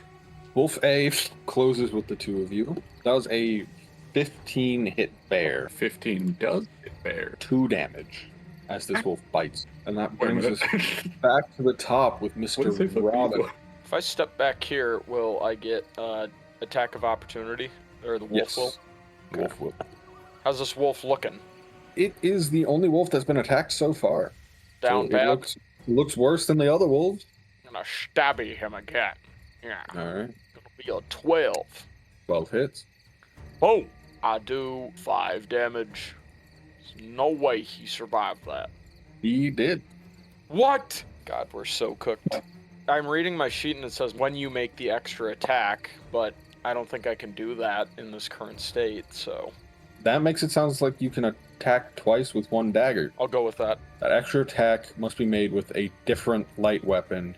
Wolf A closes with the two of you. That was a 15 hit bear. 15 does hit bear. 2 damage as this wolf bites. And that Wait a brings us minute. back to the top with What does it Mr. fucking Robin. do? If I step back here, will I get attack of opportunity? Or the wolf Yes. will? Wolf will. How's this wolf looking? It is the only wolf that's been attacked so far. Down So bad? it looks worse than the other wolves. I'm gonna stabby him again. Yeah. Alright. It'll be a 12. 12 hits. Boom! I do 5 damage. There's no way he survived that. He did. What? God, we're so cooked. I'm reading my sheet and it says when you make the extra attack, but I don't think I can do that in this current state, so That makes it sound like you can attack twice with 1 dagger. I'll go with that. That extra attack must be made with a different light weapon.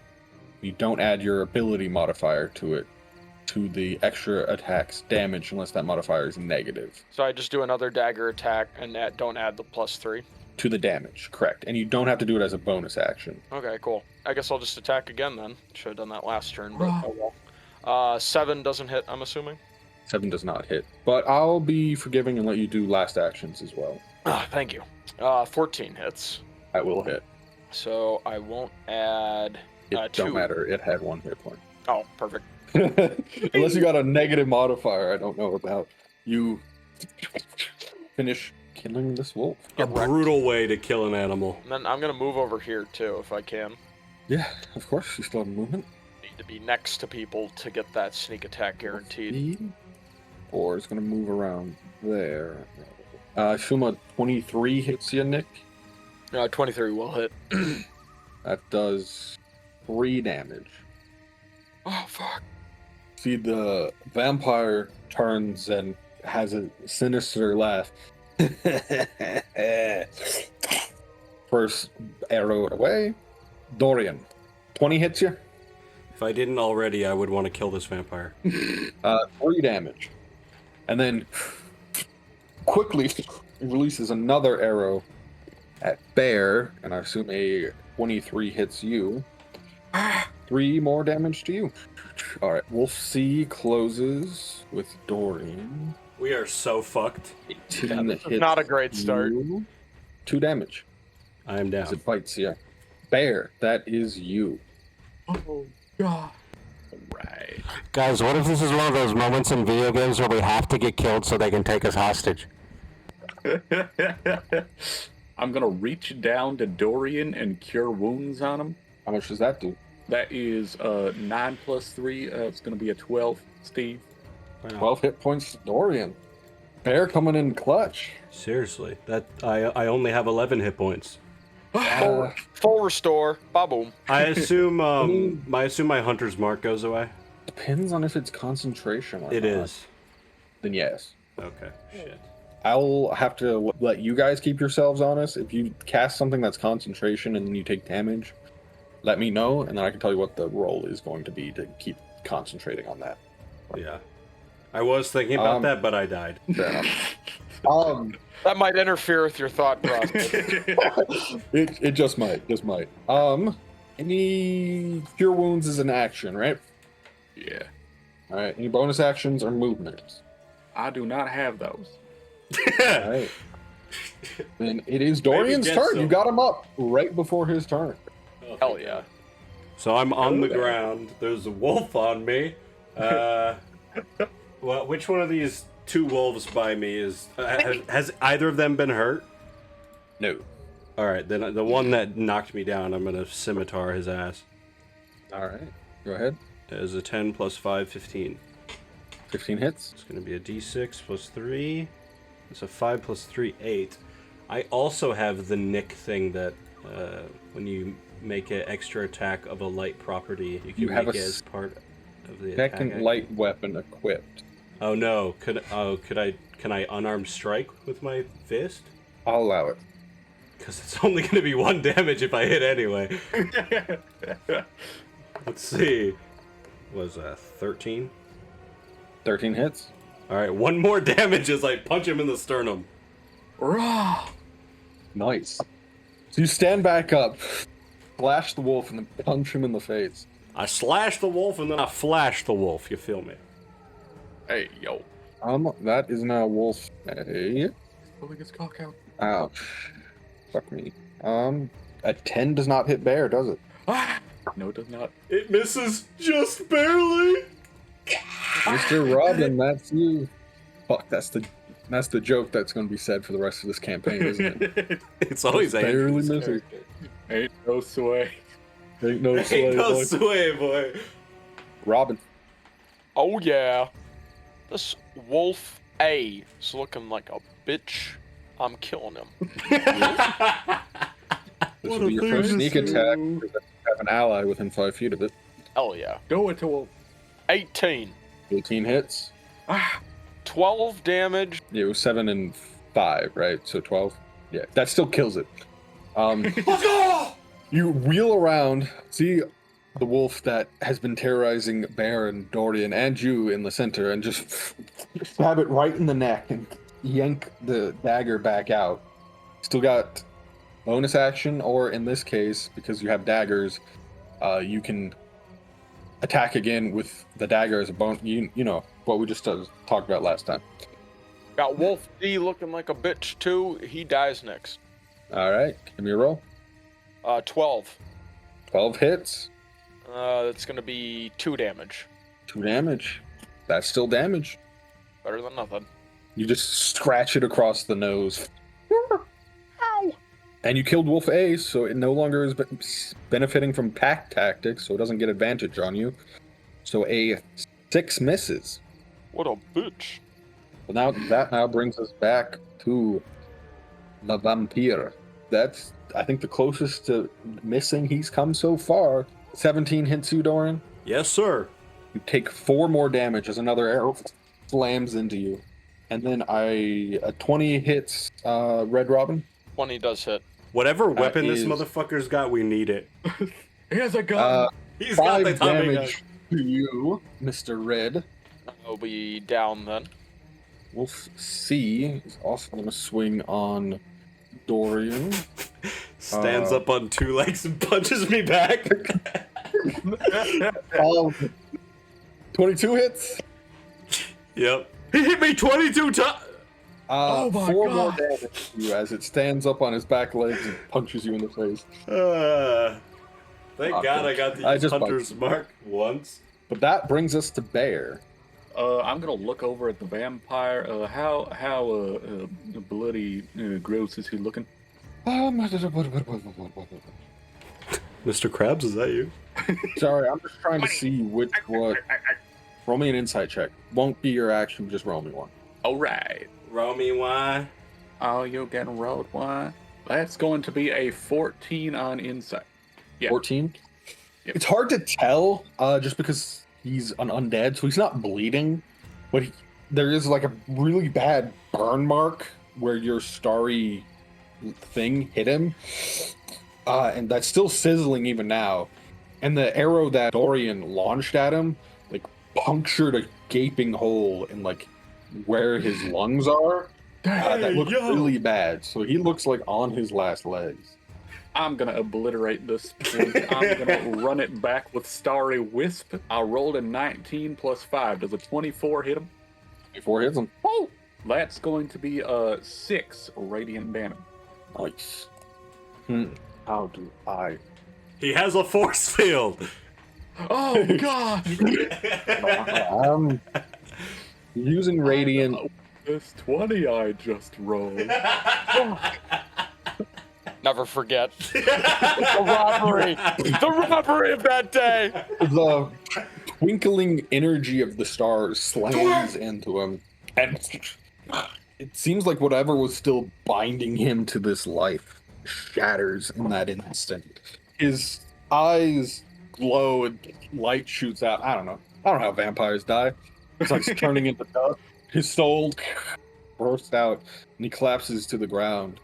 You don't add your ability modifier to it, to the extra attack's damage, unless that modifier is negative. So I just do another dagger attack and don't add the +3. To the damage, correct. And you don't have to do it as a bonus action. Okay, cool. I guess I'll just attack again then. Should have done that last turn, but oh well. 7 doesn't hit, I'm assuming. 7 does not hit. But I'll be forgiving and let you do last actions as well. Thank you. 14 hits. That will hit. So I won't add It 2. don't matter. It had 1 hit point. Oh, perfect. Unless you got a negative modifier I don't know about. You finish killing this wolf. A brutal way to kill an animal. And then I'm gonna move over here too, if I can. Yeah, of course. You still have movement. Need to be next to people to get that sneak attack guaranteed. Or it's going to move around there. Shuma 23 hits you, Nick. 23 will hit. That does 3 damage. Oh, fuck. See, the vampire turns and has a sinister laugh. First arrow away. Dorian, 20 hits you. If I didn't already, I would want to kill this vampire. 3 damage. And then quickly releases another arrow at Bear, and I assume a 23 hits you. 3 more damage to you. All right, Wolf C closes with Dorian. We are so fucked. 18 This is hits not a great start. you. 2 damage I am as down. it bites you. Bear, that is you. Oh, God. Right. Guys, what if this is one of those moments in video games where we have to get killed so they can take us hostage? I'm gonna reach down to Dorian and cure wounds on him. How much does that do? That is 9 plus 3. It's gonna be a 12, Steve. Wow. 12 hit points to Dorian. Bear coming in clutch. Seriously, that I only have 11 hit points. Full restore. Ba-boom. I assume my hunter's mark goes away. Depends on if it's concentration or It not. is. Then yes. Okay. Shit. I'll have to let you guys keep yourselves honest. If you cast something that's concentration and then you take damage, let me know, and then I can tell you what the roll is going to be to keep concentrating on that. Yeah. I was thinking about Um, that, but I died. Fair enough. That might interfere with your thought process. It just might. Any cure wounds is an action, right? Yeah. All right. Any bonus actions or movements? I do not have those. All right. Then it is Dorian's get turn. some. You got him up right before his turn. Hell yeah. So I'm on the there. ground. There's a wolf on me. Well, which one of these 2 wolves by me is? Has either of them been hurt? No. All right, then the one that knocked me down, I'm gonna scimitar his ass. All right. Go ahead. That is a 10 plus 5, 15. 15 hits. It's gonna be a d6 plus 3. It's a 5 plus 3, 8. I also have the nick thing that when you make an extra attack of a light property, you can You have make a it as part of the attack. Second action. light weapon equipped. Oh no! Can I unarmed strike with my fist? I'll allow it. Because it's only gonna be 1 damage if I hit anyway. Let's see. Was 13? 13 hits. All right, 1 more damage as I punch him in the sternum. Raw. Nice. So you stand back up, slash the wolf, and then punch him in the face. I slash the wolf and then I flash the wolf. You feel me? Hey, yo. That is now wolf A. Pulling his cock out. Ouch. Fuck me. A 10 does not hit Bear, does it? Ah! No, it does not. It misses just barely. Mr. Robin, that's you. Fuck, that's the joke that's going to be said for the rest of this campaign, isn't it? It's always barely Andrew's missing. character. Ain't no sway. Ain't no Ain't sway, no boy. sway, boy. Robin. Oh, yeah. This Wolf A is looking like a bitch. I'm killing him. This will be your first sneak attack. Because you have an ally within 5 feet of it. Hell yeah. Do it to him. 18. 18 hits. 12 damage. Yeah, it was 7 and 5, right? So 12. Yeah, that still kills it. You wheel around, see the wolf that has been terrorizing Bear and Dorian and you in the center, and just stab it right in the neck and yank the dagger back out. Still got bonus action, or in this case, because you have daggers, you can attack again with the dagger as a bonus. You know what we just talked about last time. Got Wolf D looking like a bitch too. He dies next. All right, give me a roll. 12. 12 hits, That's gonna be 2 damage. 2 damage. That's still damage. Better than nothing. You just scratch it across the nose. Ow! And you killed Wolf A, so it no longer is benefiting from pack tactics, so it doesn't get advantage on you. So a 6 misses. What a bitch. Well, now that brings us back to the vampire. That's, I think, the closest to missing he's come so far. 17 hits you, Dorian. Yes, sir. You take 4 more damage as another arrow slams into you. And then a 20 hits Red Robin. 20 does hit. Whatever weapon this is- motherfucker's got, we need it. He has a gun. He's got the 5 Tommy gun. damage to you, Mr. Red. I'll be down then. We'll see. He's also going to swing on Dorian. Stands up on 2 legs and punches me back. 22 hits. Yep. He hit me 22 times. Oh my 4 more God. damage to you as it stands up on his back legs and punches you in the face. Thank God I got I the just hunter's mark once. But that brings us to Bear. I'm gonna look over at the vampire. How bloody gross is he looking? Mr. Krabs, is that you? Sorry, I'm just trying to see what. Roll me an insight check. Won't be your action, just roll me one. All right. Roll me why? Oh, you're getting rolled one. That's going to be a 14 on insight. Yeah. 14? Yep. It's hard to tell, just because he's an undead, so he's not bleeding, but there is like a really bad burn mark where your starry thing hit him, and that's still sizzling even now. And the arrow that Dorian launched at him, like, punctured a gaping hole in like where his lungs are. That looks really bad. So he looks like on his last legs. I'm gonna obliterate this point. I'm gonna run it back with Starry Wisp. I rolled a 19 plus 5. Does a 24 hit him? Before he hits him. Oh! That's going to be 6 radiant damage. Nice. How do I? He has a force field. Oh God! I'm using radiant. This 20 I just rolled. Never forget. The robbery! The robbery of that day! The twinkling energy of the stars slams into him, and it seems like whatever was still binding him to this life shatters in that instant. His eyes glow and light shoots out. I don't know how vampires die. It's like turning into dust. His soul bursts out and he collapses to the ground.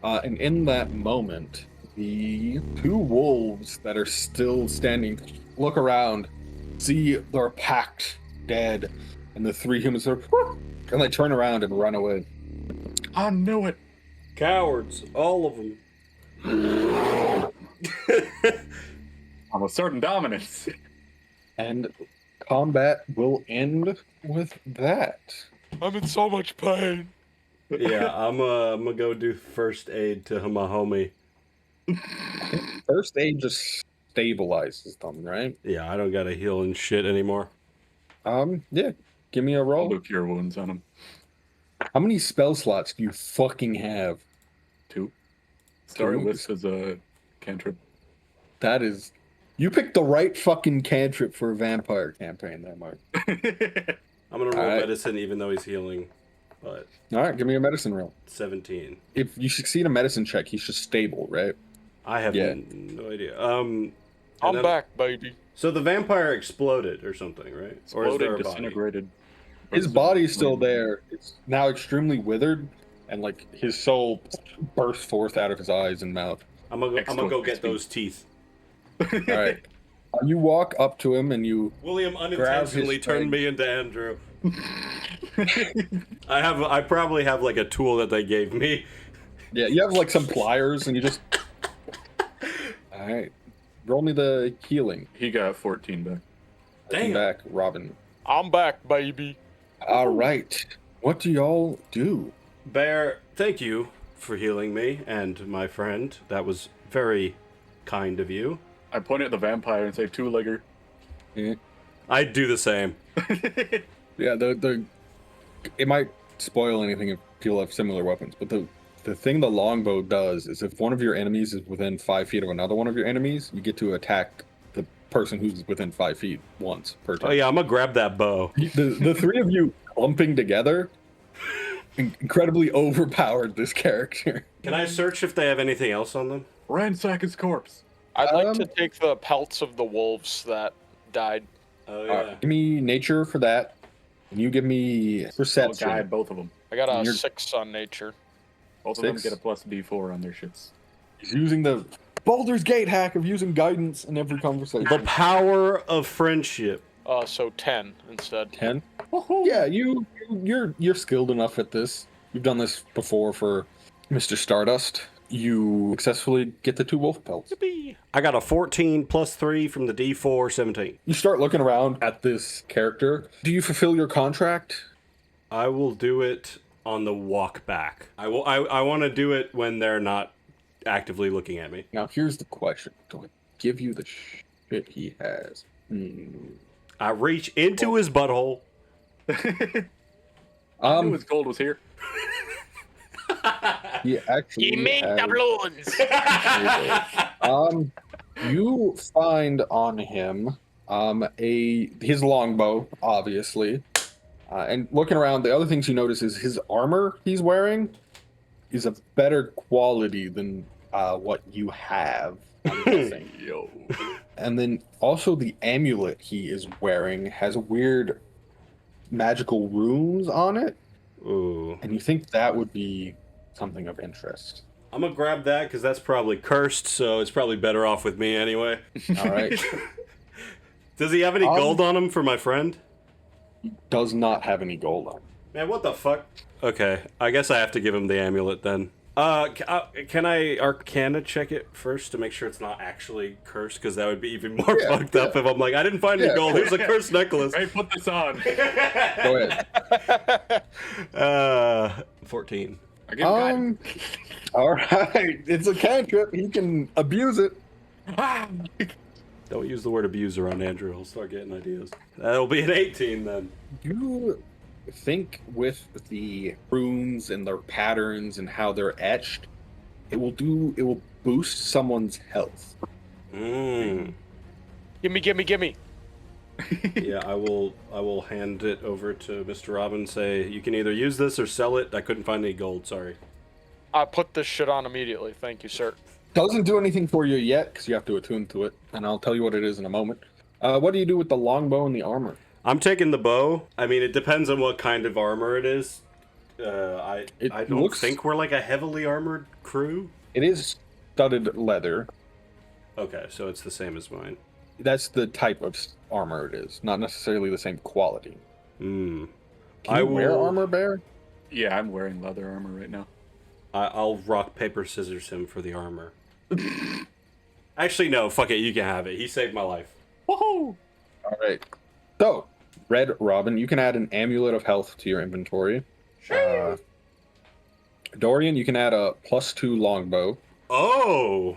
And in that moment, the 2 wolves that are still standing look around, see they're packed, dead, and the 3 humans are, and they turn around and run away. I knew it. Cowards, all of them. I'm asserting dominance. And combat will end with that. I'm in so much pain. Yeah, I'm gonna go do first aid to my homie. First aid just stabilizes them, right? Yeah, I don't gotta heal and shit anymore. Yeah. Give me a I'll roll. do cure wounds on him. How many spell slots do you fucking have? 2. Starry 2? Wisp is a cantrip. That is... You picked the right fucking cantrip for a vampire campaign there, Mark. I'm gonna roll Alright. medicine even though he's healing, but Alright, give me a medicine roll. 17. If you succeed a medicine check, he's just stable, right? I have Yeah. no idea. I'm then- back, baby. So the vampire exploded or something, right? Or is there Exploded, a body? disintegrated. His body's still there. It's now extremely withered, and like his soul bursts forth out of his eyes and mouth. I'm gonna go Excellent. get those teeth. Alright. You walk up to him and you... William Grab his unintentionally turned thing. me into Andrew. I probably have like a tool that they gave me. Yeah, you have like some pliers and you just... Alright. Roll me the healing. He got 14 back. Damn. Back, Robin. I'm back, baby. Alright. What do y'all do? Bear, thank you for healing me and my friend. That was very kind of you. I point at the vampire and say 2-legger. Yeah. I'd do the same. Yeah, it might spoil anything if people have similar weapons, but the thing the longbow does is if one of your enemies is within 5 feet of another one of your enemies, you get to attack the person who's within 5 feet once per turn. Oh yeah, I'm gonna grab that bow. The 3 of you clumping together incredibly overpowered, this character. Can I search if they have anything else on them? Ransack his corpse. I'd like to take the pelts of the wolves that died. Oh, All right, give me nature for that. And you give me I'll perception. guide both of them. I got a You're- 6 on nature. Both of them 6? get a plus D4 on their shits. He's using the Baldur's Gate hack of using guidance in every conversation. The power of friendship. So 10 instead. 10. Yeah, you're skilled enough at this. You've done this before for Mr. Stardust. You successfully get the 2 wolf pelts. I got a 14 plus 3 from the D4, 17. You start looking around at this character. Do you fulfill your contract? I will do it on the walk back. I want to do it when they're not actively looking at me. Now, here's the question. Do I give you the shit he has? I reach into his butthole. I knew his gold was here. He actually has- doubloons. You find on him his longbow, obviously, and looking around, the other things you notice is his armor he's wearing is a better quality than what you have. I'm guessing. Yo. And then also the amulet he is wearing has weird magical runes on it, Ooh. and you think that would be something of interest. I'm gonna grab that because that's probably cursed, so it's probably better off with me anyway. All right. Does he have any gold on him for my friend? Does not have any gold on. Man, what the fuck? Okay, I guess I have to give him the amulet then. Can I Arcana check it first to make sure it's not actually cursed? Because that would be even more fucked up if I'm like, I didn't find any gold. Here's a cursed necklace. Hey, put this on. Go ahead. 14. I give him All right. It's a cantrip. He can abuse it. Don't use the word abuse around Andrew. He'll start getting ideas. That'll be an 18 then. You think with the runes and their patterns and how they're etched, it will boost someone's health. Mm. Gimme. Yeah, I will hand it over to Mr. Robin. Say you can either use this or sell it. I couldn't find any gold. Sorry. I put this shit on immediately. Thank you, sir. Doesn't do anything for you yet because you have to attune to it, and I'll tell you what it is in a moment. What do you do with the longbow and the armor? I'm taking the bow. I mean, it depends on what kind of armor it is. I don't think we're like a heavily armored crew. It is studded leather. Okay, so it's the same as mine. That's the type of armor it is, not necessarily the same quality. Hmm. Can you wear armor, Bear? Yeah, I'm wearing leather armor right now. I'll rock, paper, scissors him for the armor. Actually, no, fuck it, you can have it. He saved my life. Woohoo! All right. So, Red Robin, you can add an amulet of health to your inventory. Dorian, you can add a +2 longbow. Oh!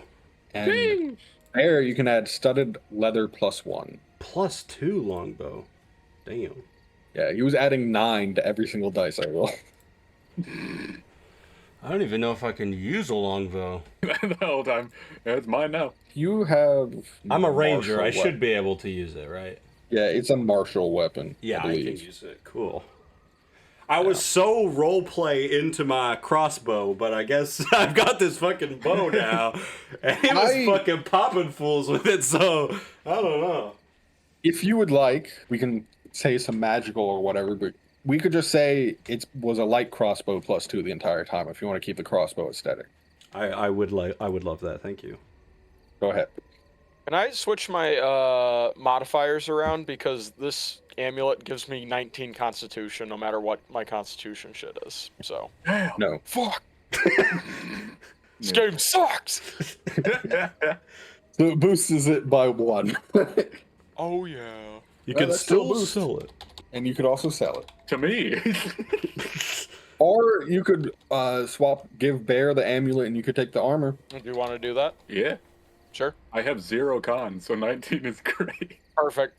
And Bear, you can add studded leather +1. +2 longbow. Damn. Yeah, he was adding 9 to every single dice I roll. I don't even know if I can use a longbow. The whole time. It's mine now. You have... I'm a ranger. I martial should be able to use it, right? Yeah, it's a martial weapon. Yeah, I believe. can use it. Cool. I was so roleplay into my crossbow, but I guess I've got this fucking bow now. And he was fucking popping fools with it, so I don't know. If you would like, we can say some magical or whatever, but we could just say it was a light crossbow +2 the entire time if you want to keep the crossbow aesthetic. I would love that. Thank you. Go ahead. Can I switch my modifiers around because this amulet gives me 19 Constitution no matter what my Constitution shit is. So No. fuck. This game sucks. So it boosts it by 1. Oh yeah. You Well, can that's still still boost. sell it. And you could also sell it. To me. Or you could give Bear the amulet and you could take the armor. Do you want to do that? Yeah. Sure. I have 0 con, so 19 is great. Perfect.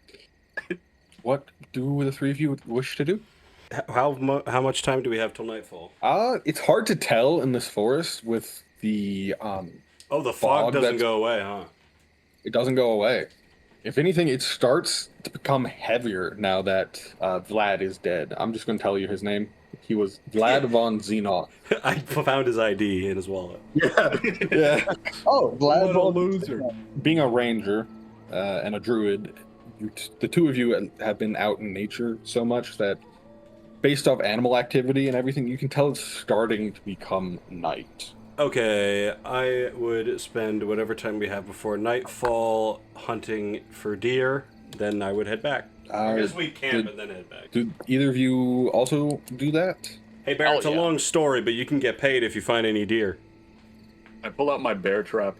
What do the three of you wish to do? How much time do we have till nightfall? It's hard to tell in this forest with the Oh, the fog doesn't that's- go away, huh? It doesn't go away. If anything, it starts to become heavier now that Vlad is dead. I'm just going to tell you his name. He was Vlad von Zenoth. I found his ID in his wallet. Yeah. Oh, Vlad What a von loser. Being a ranger and a druid, the two of you have been out in nature so much that, based off animal activity and everything, you can tell it's starting to become night. Okay, I would spend whatever time we have before nightfall hunting for deer. Then I would head back. I guess we camp and then head back. Did either of you also do that? Hey, Bear, it's a long story, but you can get paid if you find any deer. I pull out my bear trap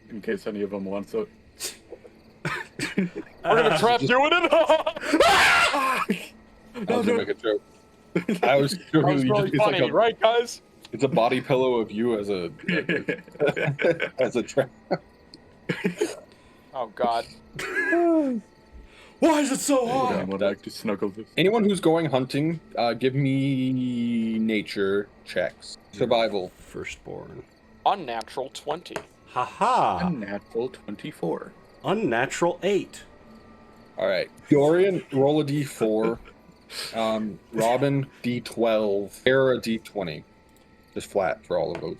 in case any of them wants it. We're gonna trap you in it. I was gonna make a joke. I was That was really funny, like right, guys? it's a body pillow of you as a as a trap. Oh God. Why is it so Would hard? anyone like to snuggle this? Anyone who's going hunting, give me nature checks. Survival. Firstborn. Unnatural 20. Haha. Unnatural 24. Unnatural 8. All right. Dorian, roll a d4. Robin, d12. Era, d20. Just flat for all of those.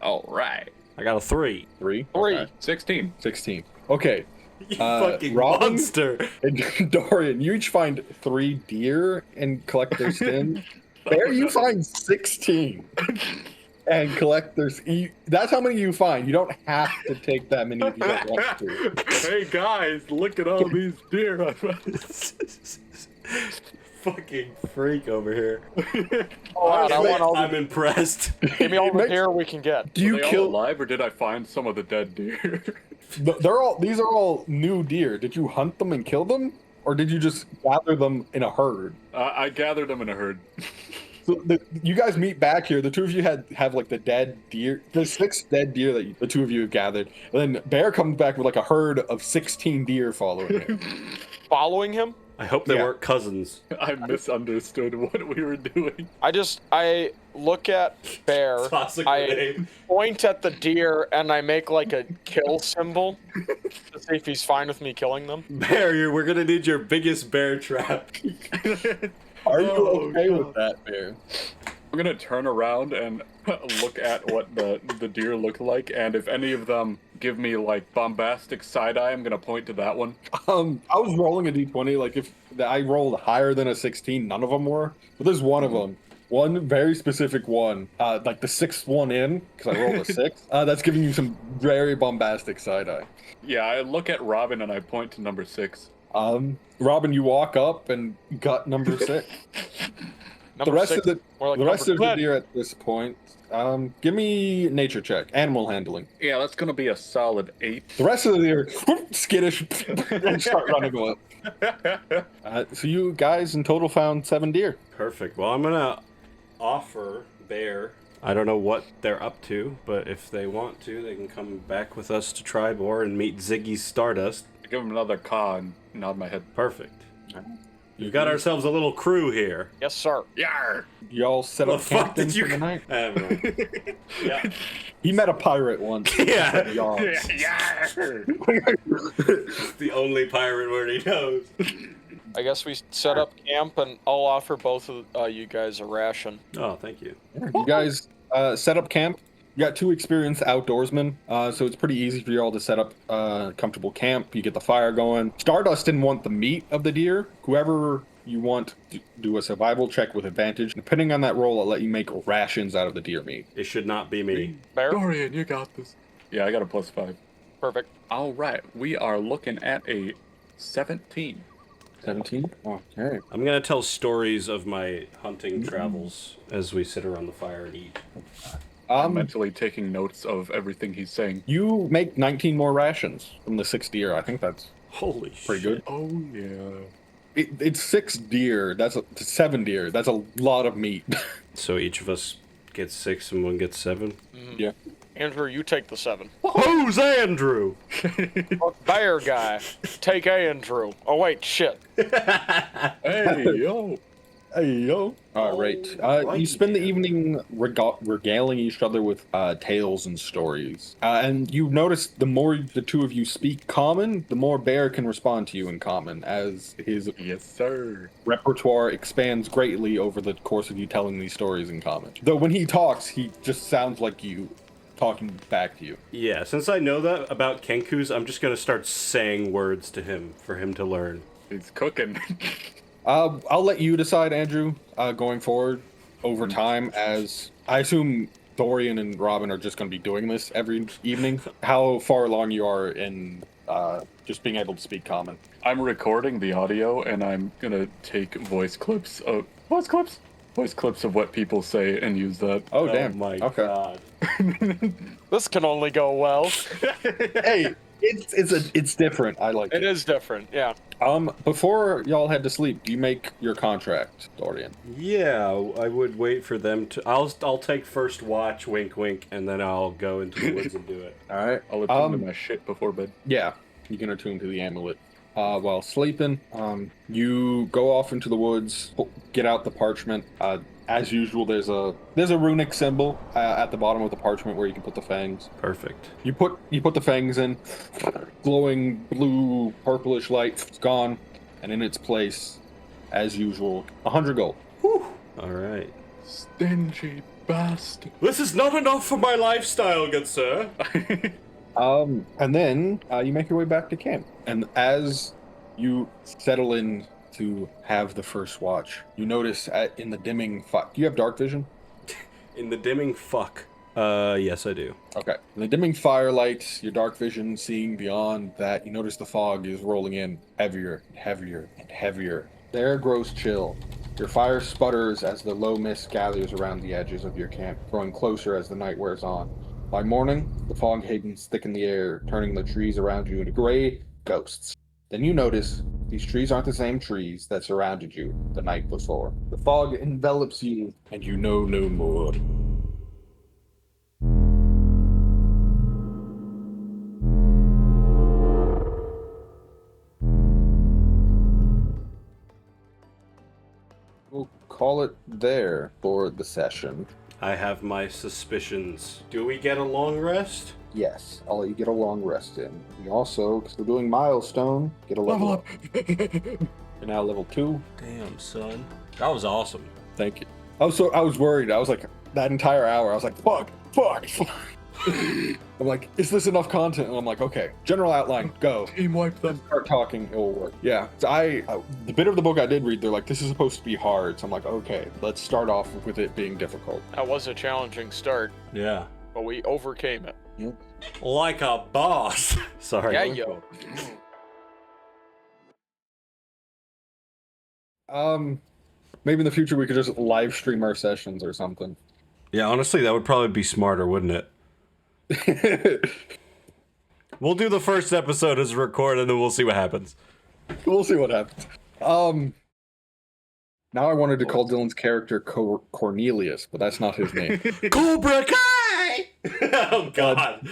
All right. I got a 3. 3? 3. Okay. 16. 16. Okay. You fucking Robin? monster. And Dorian, you each find 3 deer and collect their skin. Bear, you find 16 and collect their that's how many you find. You don't have to take that many if you don't want to. Hey guys, look at all these deer I found. Fucking freak over here. I want all I'm impressed. Give me all the deer we can get. Do you Were they all kill alive or did I find some of the dead deer? these are all new deer. Did you hunt them and kill them? Or did you just gather them in a herd? I gathered them in a herd. So you guys meet back here. The two of you have like the dead deer. There's 6 dead deer that the two of you have gathered. And then Bear comes back with like a herd of 16 deer following him. Following him? I hope they Yeah. weren't cousins. I misunderstood what we were doing. I look at Bear, Classic I name. point at the deer, and I make like a kill symbol to see if he's fine with me killing them. Bear, we're gonna need your biggest bear trap. Are you Oh, okay God. with that, Bear? I'm gonna turn around and look at what the deer look like, and if any of them give me like bombastic side eye, I'm gonna point to that one. I was rolling a d20. Like if I rolled higher than a 16, none of them were. But there's one of them. One very specific one, like the 6th one in, because I rolled a 6. That's giving you some very bombastic side eye. Yeah, I look at Robin and I point to number 6. Robin, you walk up and got number 6. The rest of the deer at this point, give me nature check, animal handling. Yeah, that's gonna be a solid 8. The rest of the deer skittish and start running away. So you guys in total found 7 deer. Perfect. Well, I'm gonna offer Bear. I don't know what they're up to, but if they want to, they can come back with us to Tribor and meet Ziggy Stardust. I give him another caw and nod my head. Perfect. We've got ourselves a little crew here. Yes, sir. Yar! Y'all set The up fuck camp then did you? for the night. Yeah. He met a pirate once. Yeah. Y'all. Yar! It's the only pirate word he knows. I guess we set up camp, and I'll offer both of you guys a ration. Oh, thank you. You guys set up camp. You got 2 experienced outdoorsmen, so it's pretty easy for you all to set up a comfortable camp. You get the fire going. Stardust didn't want the meat of the deer. Whoever you want to do a survival check with advantage. Depending on that roll, I'll let you make rations out of the deer meat. It should not be me. Bear? Dorian, you got this. Yeah, I got a +5. Perfect. All right, we are looking at a 17. 17? Okay. I'm gonna tell stories of my hunting travels as we sit around the fire and eat. I'm mentally taking notes of everything he's saying. You make 19 more rations from the 6 deer. I think that's Holy pretty shit. good. Oh, yeah. It's 6 deer. That's 7 deer. That's a lot of meat. So each of us gets 6 and one gets 7? Yeah. Andrew, you take the 7. Who's Andrew? Bear guy, take Andrew. Oh wait, shit. Hey, yo. Hey, yo. All right. You spend the evening regaling each other with tales and stories. And you notice the more the two of you speak common, the more Bear can respond to you in common, as his Yes, sir. repertoire expands greatly over the course of you telling these stories in common. Though when he talks, he just sounds like you talking back to you. Yeah, since I know that about Kenku's, I'm just gonna start saying words to him for him to learn. He's cooking. I'll let you decide, Andrew, going forward over time, as I assume Dorian and Robin are just going to be doing this every evening. How far along you are in just being able to speak common? I'm recording the audio, and I'm gonna take voice clips of what people say and use that. Oh, damn. my Okay. god. This can only go well. Hey, it's different. I like It it. is different, yeah. Before y'all head to sleep, do you make your contract, Dorian? Yeah, I would wait for them to. I'll take first watch, wink, wink, and then I'll go into the woods and do it. All right. I'll attune to my shit before bed. Yeah, you can attune to the amulet. While sleeping, you go off into the woods, get out the parchment. As usual, there's a runic symbol at the bottom of the parchment where you can put the fangs. Perfect. You put the fangs in, glowing blue, purplish light. It's gone, and in its place, as usual, 100 gold. Whew. All right. Stingy bastard. This is not enough for my lifestyle, good sir. And then you make your way back to camp. And as you settle in to have the first watch, you notice in the dimming do you have dark vision? In the dimming fuck. Yes, I do. Okay. In the dimming firelight, your dark vision seeing beyond that, you notice the fog is rolling in heavier and heavier and heavier. The air grows chill. Your fire sputters as the low mist gathers around the edges of your camp, growing closer as the night wears on. By morning, the fog havens thicken the air, turning the trees around you into gray ghosts. Then you notice these trees aren't the same trees that surrounded you the night before. The fog envelops you, and you know no more. We'll call it there for the session. I have my suspicions. Do we get a long rest? Yes, I'll let you get a long rest in. We also, because we're doing milestone, get a level up. You're now level 2. Damn, son. That was awesome. Thank you. I was worried. I was like, that entire hour, I was like, fuck. I'm like, is this enough content? And I'm like, okay, general outline, go. Team wipe them. Start talking, it will work. Yeah, so the bit of the book I did read, they're like, this is supposed to be hard. So I'm like, okay, let's start off with it being difficult. That was a challenging start, Yeah. but we overcame it. Like a boss. Sorry. Yeah, yo. Maybe in the future we could just live stream our sessions or something. Yeah, honestly, that would probably be smarter, wouldn't it? We'll do the first episode as a record, and then we'll see what happens. We'll see what happens. Now I wanted to call Dylan's character Cornelius, but that's not his name. Cobra Kai! Oh, God.